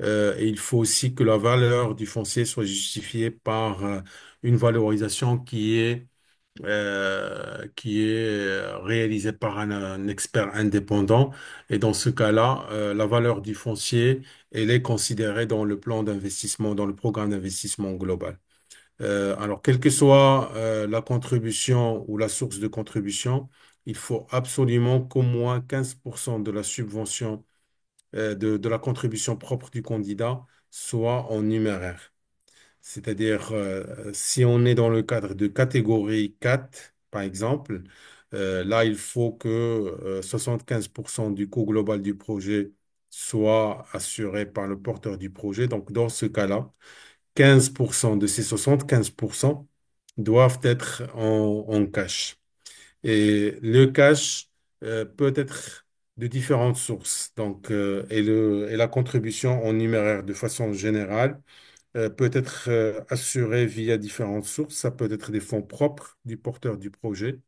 Et il faut aussi que la valeur du foncier soit justifiée par une valorisation qui est réalisée par un expert indépendant. Et dans ce cas-là, la valeur du foncier, elle est considérée dans le plan d'investissement, dans le programme d'investissement global. Alors, quelle que soit la contribution ou la source de contribution, il faut absolument qu'au moins 15% de la subvention, de la contribution propre du candidat soit en numéraire. C'est-à-dire, si on est dans le cadre de catégorie 4, par exemple, là, il faut que 75% du coût global du projet soit assuré par le porteur du projet. Donc, dans ce cas-là, 15% de ces 75% doivent être en cash. Et le cash peut être de différentes sources. Et la contribution en numéraire de façon générale peut être assurée via différentes sources. Ça peut être des fonds propres du porteur du projet.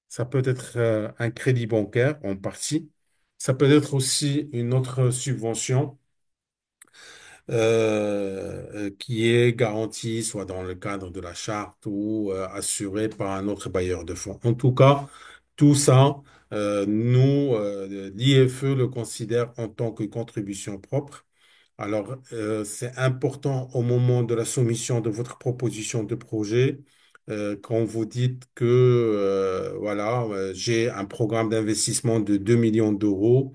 Ça peut être un crédit bancaire en partie. Ça peut être aussi une autre subvention qui est garantie soit dans le cadre de la charte ou assurée par un autre bailleur de fonds. En tout cas, tout ça, l'IFE le considère en tant que contribution propre. Alors, c'est important au moment de la soumission de votre proposition de projet, quand vous dites que, voilà, j'ai un programme d'investissement de 2 millions d'euros.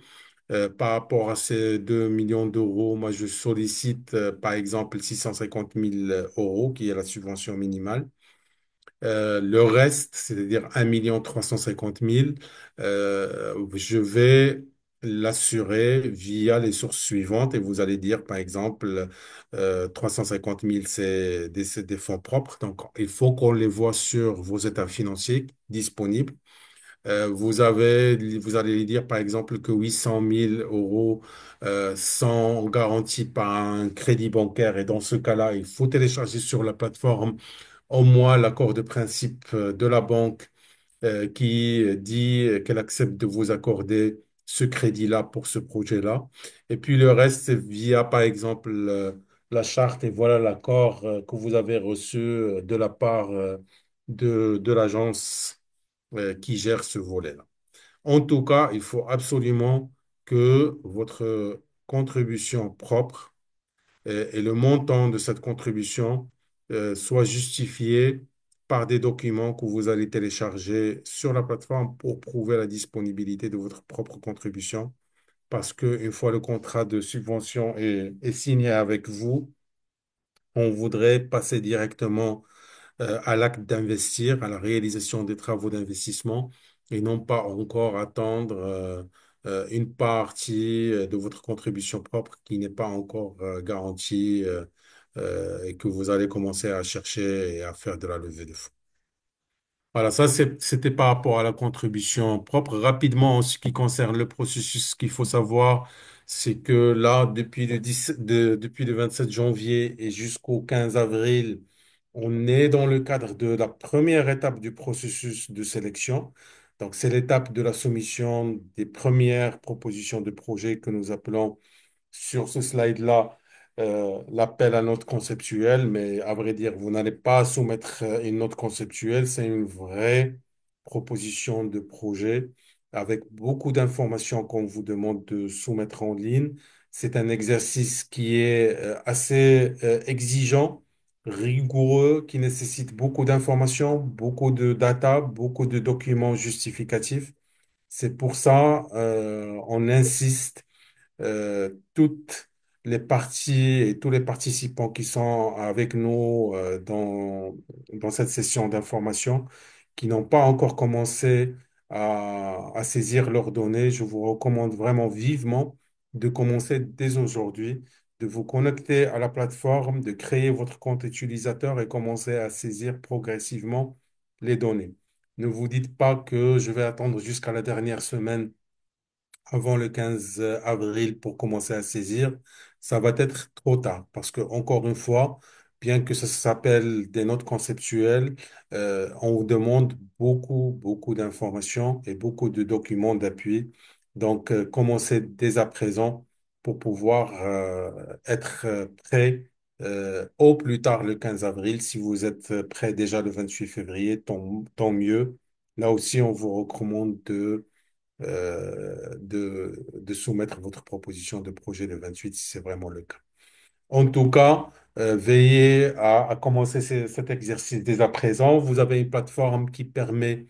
Par rapport à ces 2 millions d'euros, moi, je sollicite, par exemple, 650 000 euros, qui est la subvention minimale. Le reste, c'est-à-dire 1 350 000, je vais l'assurer via les sources suivantes et vous allez dire, par exemple, 350 000, c'est des fonds propres. Donc, il faut qu'on les voit sur vos états financiers disponibles. Vous allez lui dire par exemple que 800 000 euros sont garantis par un crédit bancaire et dans ce cas-là, il faut télécharger sur la plateforme au moins l'accord de principe de la banque qui dit qu'elle accepte de vous accorder ce crédit-là pour ce projet-là. Et puis le reste, c'est via par exemple la charte et voilà l'accord que vous avez reçu de la part de l'agence qui gère ce volet-là. En tout cas, il faut absolument que votre contribution propre et le montant de cette contribution soit justifié par des documents que vous allez télécharger sur la plateforme pour prouver la disponibilité de votre propre contribution. Parce qu'une fois le contrat de subvention est signé avec vous, on voudrait passer directement à l'acte d'investir, à la réalisation des travaux d'investissement et non pas encore attendre une partie de votre contribution propre qui n'est pas encore garantie et que vous allez commencer à chercher et à faire de la levée de fonds. Voilà, c'était par rapport à la contribution propre. Rapidement, en ce qui concerne le processus, ce qu'il faut savoir, c'est que là, depuis le 27 janvier et jusqu'au 15 avril, on est dans le cadre de la première étape du processus de sélection. Donc, c'est l'étape de la soumission des premières propositions de projet que nous appelons sur ce slide-là l'appel à note conceptuelle, mais à vrai dire, vous n'allez pas soumettre une note conceptuelle, c'est une vraie proposition de projet avec beaucoup d'informations qu'on vous demande de soumettre en ligne. C'est un exercice qui est assez exigeant, rigoureux, qui nécessite beaucoup d'informations, beaucoup de data, beaucoup de documents justificatifs. C'est pour ça, on insiste toutes les parties et tous les participants qui sont avec nous dans cette session d'information, qui n'ont pas encore commencé à saisir leurs données. Je vous recommande vraiment vivement de commencer dès aujourd'hui, de vous connecter à la plateforme, de créer votre compte utilisateur et commencer à saisir progressivement les données. Ne vous dites pas que je vais attendre jusqu'à la dernière semaine avant le 15 avril pour commencer à saisir, ça va être trop tard parce que, encore une fois, bien que ça s'appelle des notes conceptuelles, on vous demande beaucoup d'informations et beaucoup de documents d'appui. Donc, commencez dès à présent pour pouvoir être prêt au plus tard le 15 avril. Si vous êtes prêt déjà le 28 février, tant mieux. Là aussi, on vous recommande de soumettre votre proposition de projet le 28 si c'est vraiment le cas. En tout cas, veillez à commencer cet exercice dès à présent. Vous avez une plateforme qui permet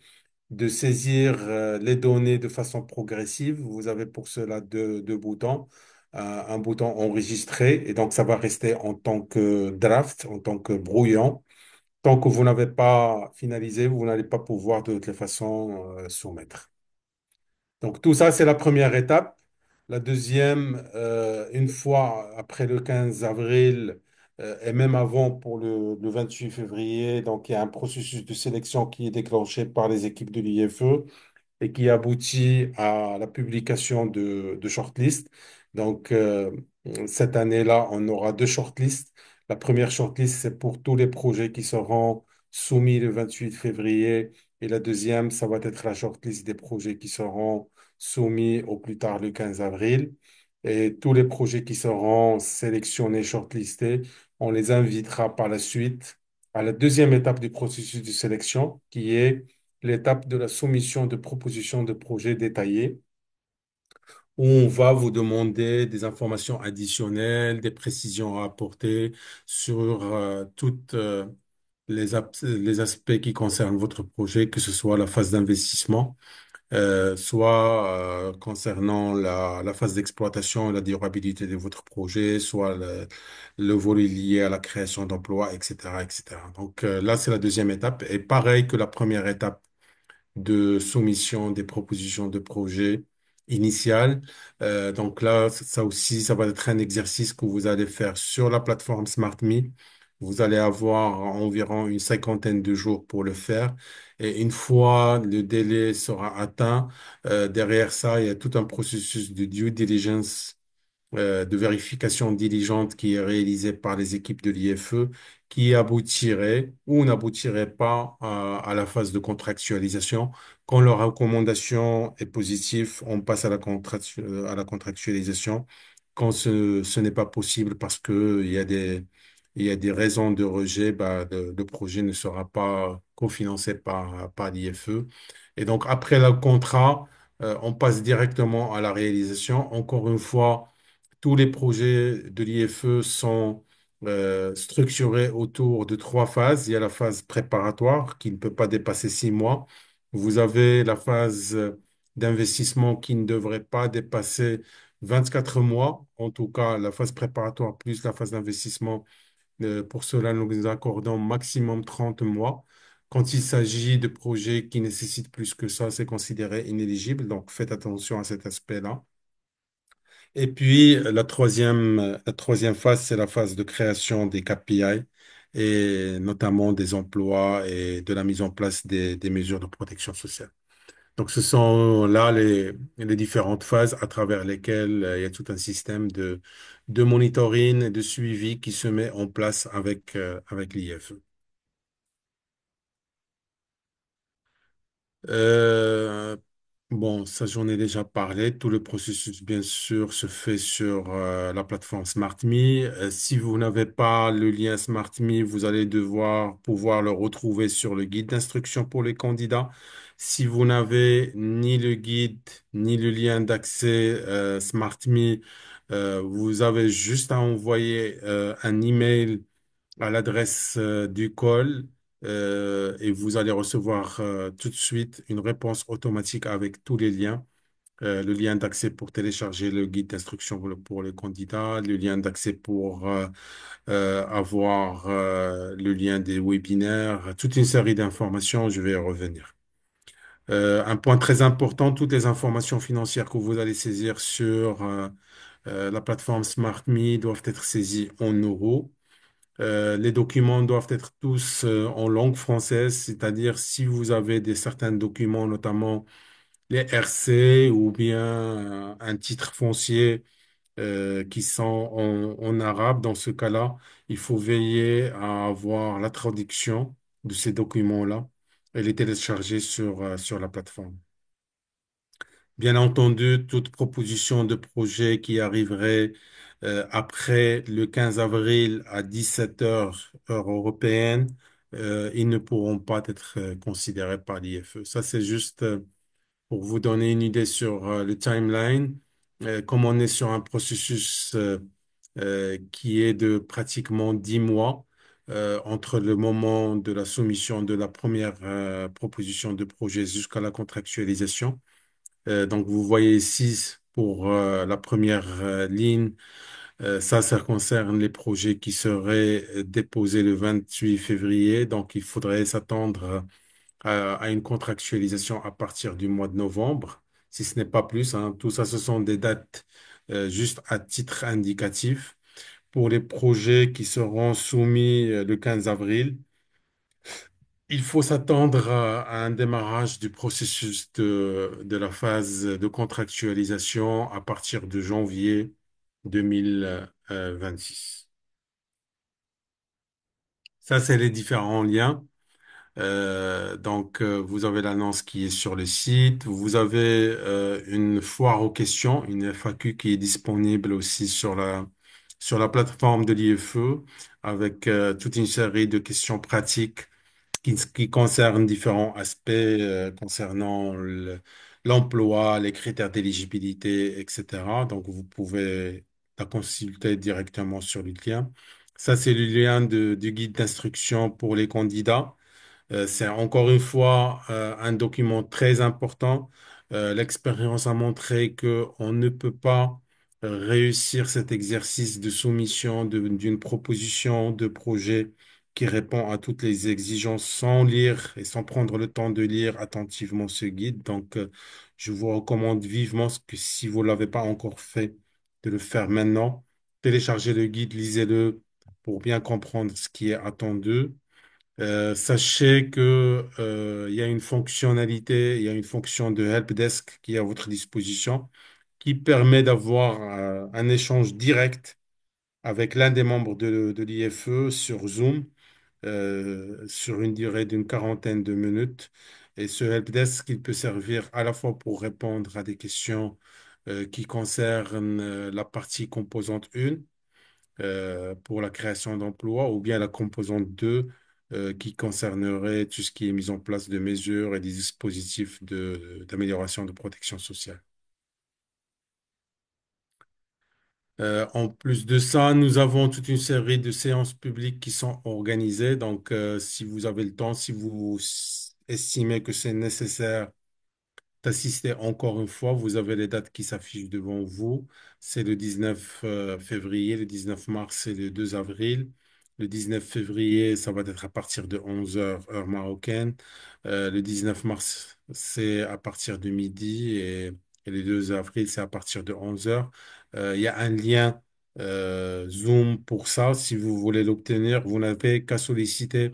de saisir les données de façon progressive. Vous avez pour cela deux boutons. Un bouton enregistrer et donc ça va rester en tant que draft, en tant que brouillon. Tant que vous n'avez pas finalisé, vous n'allez pas pouvoir de toutes les façons soumettre. Donc tout ça, c'est la première étape. La deuxième, une fois après le 15 avril et même avant pour le 28 février, donc il y a un processus de sélection qui est déclenché par les équipes de l'IFE et qui aboutit à la publication de shortlist. Donc, cette année-là, on aura deux shortlists. La première shortlist, c'est pour tous les projets qui seront soumis le 28 février. Et la deuxième, ça va être la shortlist des projets qui seront soumis au plus tard le 15 avril. Et tous les projets qui seront sélectionnés, shortlistés, on les invitera par la suite à la deuxième étape du processus de sélection, qui est l'étape de la soumission de propositions de projets détaillées, où on va vous demander des informations additionnelles, des précisions à apporter sur toutes les aspects qui concernent votre projet, que ce soit la phase d'investissement, soit concernant la phase d'exploitation et la durabilité de votre projet, soit le volet lié à la création d'emplois, etc., etc. Donc là, c'est la deuxième étape. Et pareil que la première étape de soumission des propositions de projet initiales. Donc là, ça aussi, ça va être un exercice que vous allez faire sur la plateforme SmartMe. Vous allez avoir environ une cinquantaine de jours pour le faire. Et une fois le délai sera atteint, derrière ça, il y a tout un processus de due diligence de vérification diligente qui est réalisée par les équipes de l'IFE, qui aboutirait ou n'aboutirait pas à la phase de contractualisation. Quand leur recommandation est positive, on passe à la contractualisation. Quand ce n'est pas possible parce que il y a des raisons de rejet, bah, le projet ne sera pas cofinancé par l'IFE. Et donc, après le contrat, on passe directement à la réalisation. Encore une fois, tous les projets de l'IFE sont structurés autour de trois phases. Il y a la phase préparatoire qui ne peut pas dépasser 6 mois. Vous avez la phase d'investissement qui ne devrait pas dépasser 24 mois. En tout cas, la phase préparatoire plus la phase d'investissement. Pour cela, nous accordons maximum 30 mois. Quand il s'agit de projets qui nécessitent plus que ça, c'est considéré inéligible. Donc, faites attention à cet aspect-là. Et puis, la troisième phase, c'est la phase de création des KPI et notamment des emplois et de la mise en place des mesures de protection sociale. Donc, ce sont là les différentes phases à travers lesquelles il y a tout un système de monitoring et de suivi qui se met en place avec l'IFE. Bon, ça j'en ai déjà parlé. Tout le processus, bien sûr, se fait sur la plateforme SmartMe. Si vous n'avez pas le lien SmartMe, vous allez devoir pouvoir le retrouver sur le guide d'instruction pour les candidats. Si vous n'avez ni le guide ni le lien d'accès SmartMe, vous avez juste à envoyer un email à l'adresse du call et vous allez recevoir tout de suite une réponse automatique avec tous les liens. Le lien d'accès pour télécharger le guide d'instruction pour les candidats, le lien d'accès pour avoir le lien des webinaires, toute une série d'informations, je vais y revenir. Un point très important, toutes les informations financières que vous allez saisir sur la plateforme SmartMe doivent être saisies en euros. Les documents doivent être tous en langue française, c'est-à-dire si vous avez certains documents, notamment les RC ou bien un titre foncier qui sont en arabe, dans ce cas-là, il faut veiller à avoir la traduction de ces documents-là et les télécharger sur la plateforme. Bien entendu, toute proposition de projet qui arriverait après le 15 avril à 17 heures heure européenne, ils ne pourront pas être considérés par l'IFE. Ça, c'est juste pour vous donner une idée sur le timeline. Comme on est sur un processus qui est de pratiquement 10 mois entre le moment de la soumission de la première proposition de projet jusqu'à la contractualisation. Donc, vous voyez ici pour la première ligne, ça concerne les projets qui seraient déposés le 28 février. Donc, il faudrait s'attendre à une contractualisation à partir du mois de novembre, si ce n'est pas plus, hein. Tout ça, ce sont des dates juste à titre indicatif. Pour les projets qui seront soumis le 15 avril, il faut s'attendre à un démarrage du processus de la phase de contractualisation à partir de janvier 2026. Ça, c'est les différents liens. Vous avez l'annonce qui est sur le site. Vous avez une foire aux questions, une FAQ qui est disponible aussi sur la plateforme de l'IFE avec toute une série de questions pratiques qui concerne différents aspects concernant l'emploi, les critères d'éligibilité, etc. Donc, vous pouvez la consulter directement sur le lien. Ça, c'est le lien du guide d'instruction pour les candidats. C'est encore une fois un document très important. L'expérience a montré que on ne peut pas réussir cet exercice de soumission d'une proposition de projet qui répond à toutes les exigences sans lire et sans prendre le temps de lire attentivement ce guide. Donc, je vous recommande vivement que si vous l'avez pas encore fait, de le faire maintenant. Téléchargez le guide, lisez-le pour bien comprendre ce qui est attendu. Sachez que, il y a une fonctionnalité, il y a une fonction de helpdesk qui est à votre disposition qui permet d'avoir un échange direct avec l'un des membres de l'IFE sur Zoom sur une durée d'une quarantaine de minutes. Et ce helpdesk, il peut servir à la fois pour répondre à des questions qui concernent la partie composante 1 pour la création d'emplois ou bien la composante 2 qui concernerait tout ce qui est mise en place de mesures et des dispositifs d'amélioration de protection sociale. En plus de ça, nous avons toute une série de séances publiques qui sont organisées. Donc, si vous avez le temps, si vous estimez que c'est nécessaire d'assister encore une fois. Vous avez les dates qui s'affichent devant vous. C'est le 19 février, le 19 mars et le 2 avril. Le 19 février, ça va être à partir de 11 heures, heure marocaine. Le 19 mars, c'est à partir de midi et le 2 avril, c'est à partir de 11 heures. Il y a un lien Zoom pour ça. Si vous voulez l'obtenir, vous n'avez qu'à solliciter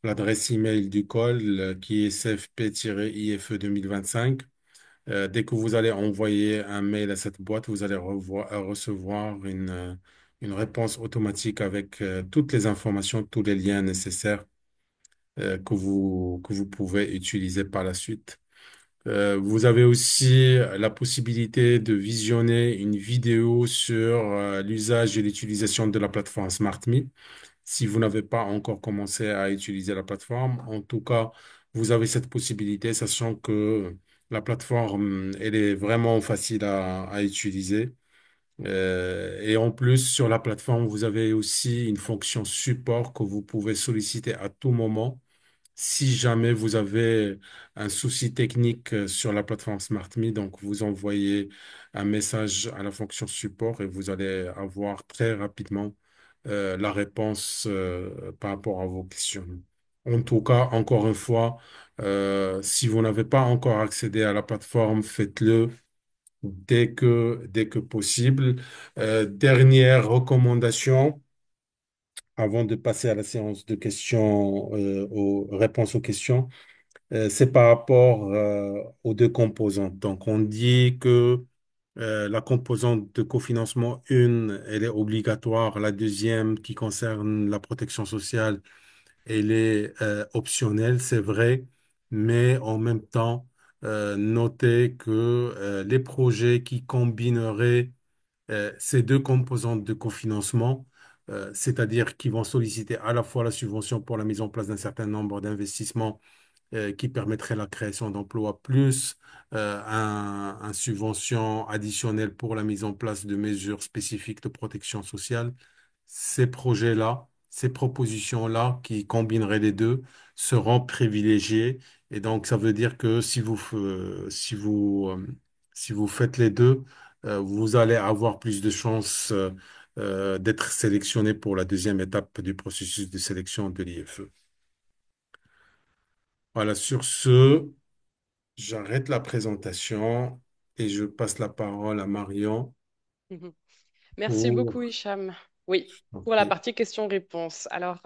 l'adresse email du call qui est cfp-ife 2025. Dès que vous allez envoyer un mail à cette boîte, vous allez recevoir une réponse automatique avec toutes les informations, tous les liens nécessaires que vous pouvez utiliser par la suite. Vous avez aussi la possibilité de visionner une vidéo sur l'usage et l'utilisation de la plateforme SmartMe. Si vous n'avez pas encore commencé à utiliser la plateforme, en tout cas, vous avez cette possibilité, sachant que la plateforme, elle est vraiment facile à utiliser. Et en plus, sur la plateforme, vous avez aussi une fonction support que vous pouvez solliciter à tout moment si jamais vous avez un souci technique sur la plateforme SmartMe. Donc vous envoyez un message à la fonction support et vous allez avoir très rapidement la réponse par rapport à vos questions. En tout cas, encore une fois, si vous n'avez pas encore accédé à la plateforme, faites-le dès que possible. Dernière recommandation avant de passer à la séance de questions, aux réponses aux questions. C'est par rapport aux deux composantes. Donc, on dit que la composante de cofinancement, une, elle est obligatoire. La deuxième, qui concerne la protection sociale, elle est optionnelle, c'est vrai. Mais en même temps, notez que les projets qui combineraient ces deux composantes de cofinancement, c'est-à-dire qui vont solliciter à la fois la subvention pour la mise en place d'un certain nombre d'investissements qui permettrait la création d'emplois, plus un subvention additionnelle pour la mise en place de mesures spécifiques de protection sociale. Ces projets-là, ces propositions-là qui combineraient les deux seront privilégiées. Et donc, ça veut dire que si vous faites les deux, vous allez avoir plus de chances d'être sélectionné pour la deuxième étape du processus de sélection de l'IFE. Voilà, sur ce, j'arrête la présentation et je passe la parole à Marion Mhm. Merci beaucoup, pour... Hicham. Oui, pour la Ok. partie questions-réponses. Alors,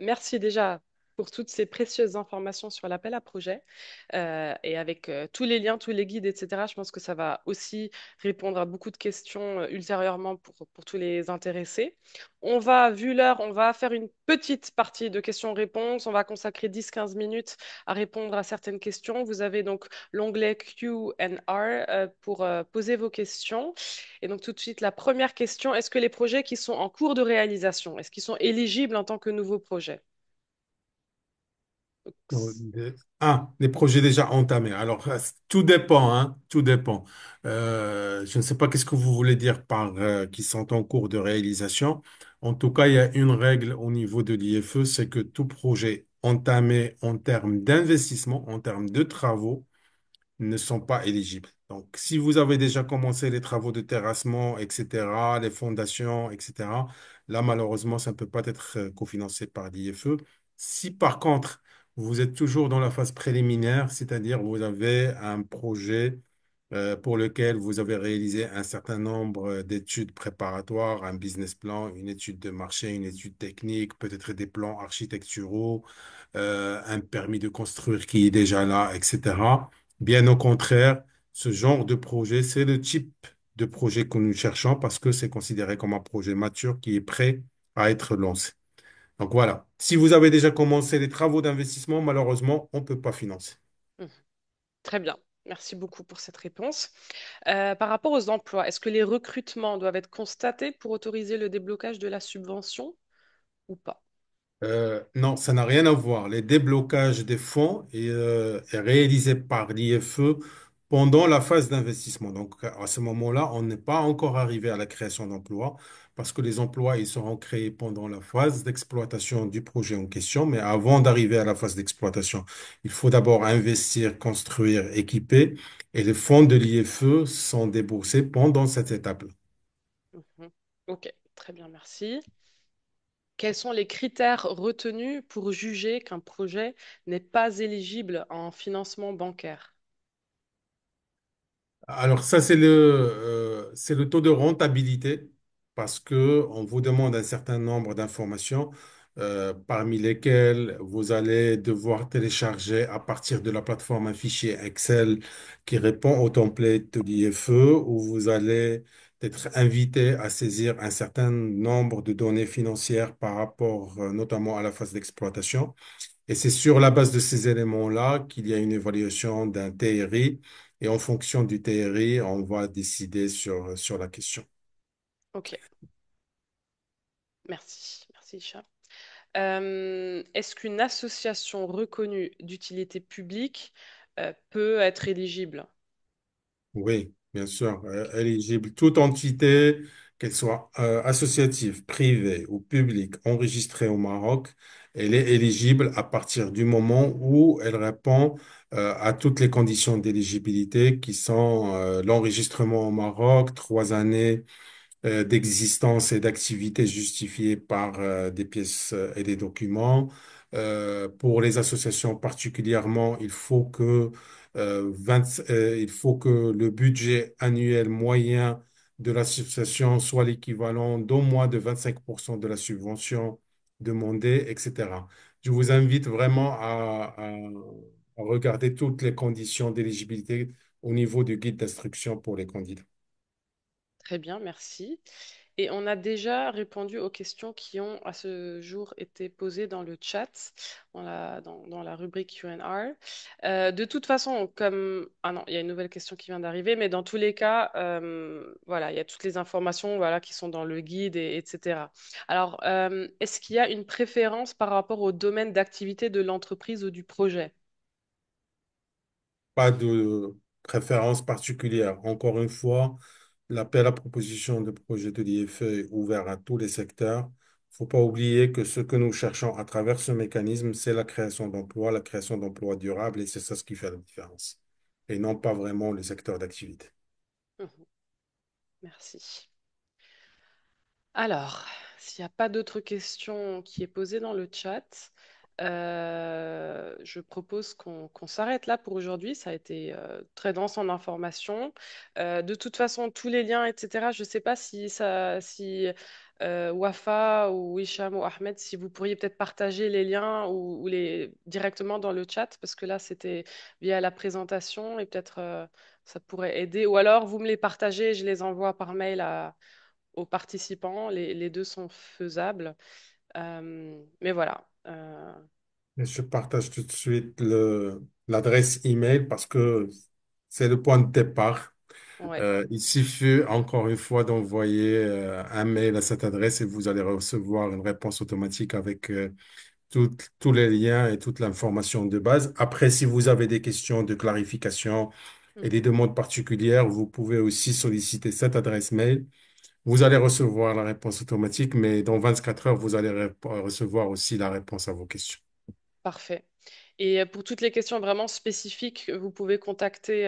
merci déjà pour toutes ces précieuses informations sur l'appel à projet. Et avec tous les liens, tous les guides, etc., je pense que ça va aussi répondre à beaucoup de questions ultérieurement pour tous les intéressés. On va, vu l'heure, on va faire une petite partie de questions-réponses. On va consacrer 10-15 minutes à répondre à certaines questions. Vous avez donc l'onglet Q&R pour poser vos questions. Et donc tout de suite, la première question, est-ce que les projets qui sont en cours de réalisation, est-ce qu'ils sont éligibles en tant que nouveaux projets? Ah, les projets déjà entamés. Alors, tout dépend, hein, tout dépend. Je ne sais pas qu'est-ce que vous voulez dire par qui sont en cours de réalisation. En tout cas, il y a une règle au niveau de l'IFE, c'est que tout projet entamé en termes d'investissement, en termes de travaux, ne sont pas éligibles. Donc, si vous avez déjà commencé les travaux de terrassement, etc., les fondations, etc., là, malheureusement, ça ne peut pas être cofinancé par l'IFE. Si par contre, vous êtes toujours dans la phase préliminaire, c'est-à-dire vous avez un projet pour lequel vous avez réalisé un certain nombre d'études préparatoires, un business plan, une étude de marché, une étude technique, peut-être des plans architecturaux, un permis de construire qui est déjà là, etc. Bien au contraire, ce genre de projet, c'est le type de projet que nous cherchons parce que c'est considéré comme un projet mature qui est prêt à être lancé. Donc voilà, si vous avez déjà commencé les travaux d'investissement, malheureusement, on ne peut pas financer. Mhm. Très bien. Merci beaucoup pour cette réponse. Par rapport aux emplois, est-ce que les recrutements doivent être constatés pour autoriser le déblocage de la subvention ou pas? Non, ça n'a rien à voir. Les déblocages des fonds est réalisé par l'IFE pendant la phase d'investissement. Donc, à ce moment-là, on n'est pas encore arrivé à la création d'emplois parce que les emplois, ils seront créés pendant la phase d'exploitation du projet en question. Mais avant d'arriver à la phase d'exploitation, il faut d'abord investir, construire, équiper. Et les fonds de l'IFE sont déboursés pendant cette étape-là. Mhm. Ok, très bien, merci. Quels sont les critères retenus pour juger qu'un projet n'est pas éligible en financement bancaire? Alors ça, c'est le taux de rentabilité parce que on vous demande un certain nombre d'informations parmi lesquelles vous allez devoir télécharger à partir de la plateforme un fichier Excel qui répond au template de l'IFE où vous allez être invité à saisir un certain nombre de données financières par rapport notamment à la phase d'exploitation. Et c'est sur la base de ces éléments-là qu'il y a une évaluation d'un TRI. Et en fonction du TRI, on va décider sur la question. Ok, merci. Merci, Hicham. Est-ce qu'une association reconnue d'utilité publique peut être éligible? Oui, bien sûr, éligible. Toute entité, qu'elle soit associative, privée ou publique, enregistrée au Maroc, elle est éligible à partir du moment où elle répond à toutes les conditions d'éligibilité qui sont l'enregistrement au Maroc, 3 années d'existence et d'activité justifiées par des pièces et des documents. Pour les associations particulièrement, il faut que le budget annuel moyen de l'association soit l'équivalent d'au moins de 25% de la subvention demandée, etc. Je vous invite vraiment à regarder toutes les conditions d'éligibilité au niveau du guide d'instruction pour les candidats. Très bien, merci. Et on a déjà répondu aux questions qui ont à ce jour été posées dans le chat, dans la rubrique Q&R. De toute façon, comme... Ah non, il y a une nouvelle question qui vient d'arriver, mais dans tous les cas, voilà, il y a toutes les informations voilà, qui sont dans le guide, etc. Alors, est-ce qu'il y a une préférence par rapport au domaine d'activité de l'entreprise ou du projet? Pas de préférence particulière. Encore une fois, l'appel à proposition de projet de l'IFE est ouvert à tous les secteurs. Il faut pas oublier que ce que nous cherchons à travers ce mécanisme, c'est la création d'emplois durables, et c'est ça ce qui fait la différence. Et non pas vraiment le secteur d'activité. Mhm, merci. Alors, s'il n'y a pas d'autres questions qui est posée dans le chat, je propose qu'on s'arrête là pour aujourd'hui. Ça a été très dense en informations. De toute façon, tous les liens, etc., je ne sais pas si Wafa ou Hicham ou Ahmed, si vous pourriez peut-être partager les liens ou les directement dans le chat, parce que là, c'était via la présentation et peut-être ça pourrait aider. Ou alors, vous me les partagez et je les envoie par mail aux participants. Les deux sont faisables. Mais voilà. Et je partage tout de suite l'adresse email parce que c'est le point de départ. Ouais, Il suffit encore une fois d'envoyer un mail à cette adresse et vous allez recevoir une réponse automatique avec tous les liens et toute l'information de base. Après, si vous avez des questions de clarification et des mhm, demandes particulières, vous pouvez aussi solliciter cette adresse mail. Vous allez recevoir la réponse automatique, mais dans 24 heures, vous allez recevoir aussi la réponse à vos questions. parfait. Et pour toutes les questions vraiment spécifiques, vous pouvez contacter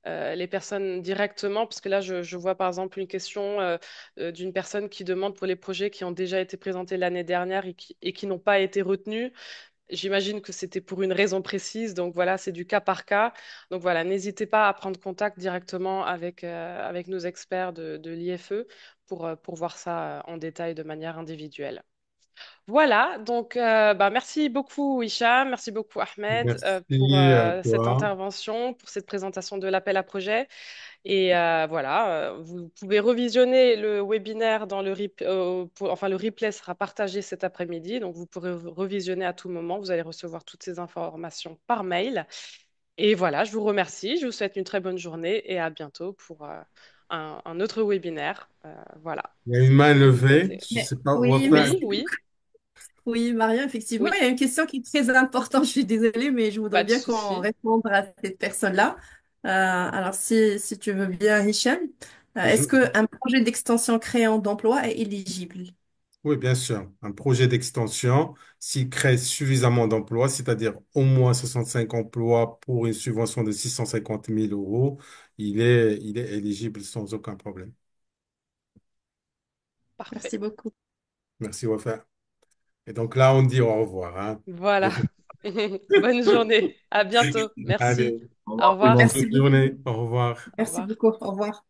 les personnes directement, parce que là, je vois par exemple une question d'une personne qui demande pour les projets qui ont déjà été présentés l'année dernière et qui n'ont pas été retenus. J'imagine que c'était pour une raison précise, donc voilà, c'est du cas par cas. Donc voilà, n'hésitez pas à prendre contact directement avec nos experts de l'IFE pour voir ça en détail de manière individuelle. Voilà, donc bah, merci beaucoup Hicham, merci beaucoup Ahmed pour Merci à cette toi. intervention, pour cette présentation de l'appel à projet. Et voilà, vous pouvez revisionner le webinaire dans enfin le replay sera partagé cet après-midi, donc vous pourrez revisionner à tout moment. Vous allez recevoir toutes ces informations par mail. Et voilà, je vous remercie, je vous souhaite une très bonne journée et à bientôt pour un autre webinaire. Voilà, Il y a une main de mon levée. côté. Je ne sais pas où Oui, enfin, Oui, merci. oui, Oui, Mariam, effectivement, oui, il y a une question qui est très importante. Je suis désolée, mais je pas voudrais de bien qu'on souci. réponde à cette personne-là. Alors, si tu veux bien, Hicham, je- est-ce qu'un projet d'extension créant d'emplois est éligible? Oui, bien sûr. Un projet d'extension, s'il crée suffisamment d'emplois, c'est-à-dire au moins 65 emplois pour une subvention de 650 000 euros, il est éligible sans aucun problème. Parfait. Merci beaucoup. Merci, Wafa. Et donc là, on dit au revoir, hein. Voilà. Bonne journée. À bientôt. Merci. Allez, Au Au revoir tout le revoir. monde. Merci bonne beaucoup. journée. Au revoir. Au Merci revoir. beaucoup. Au revoir.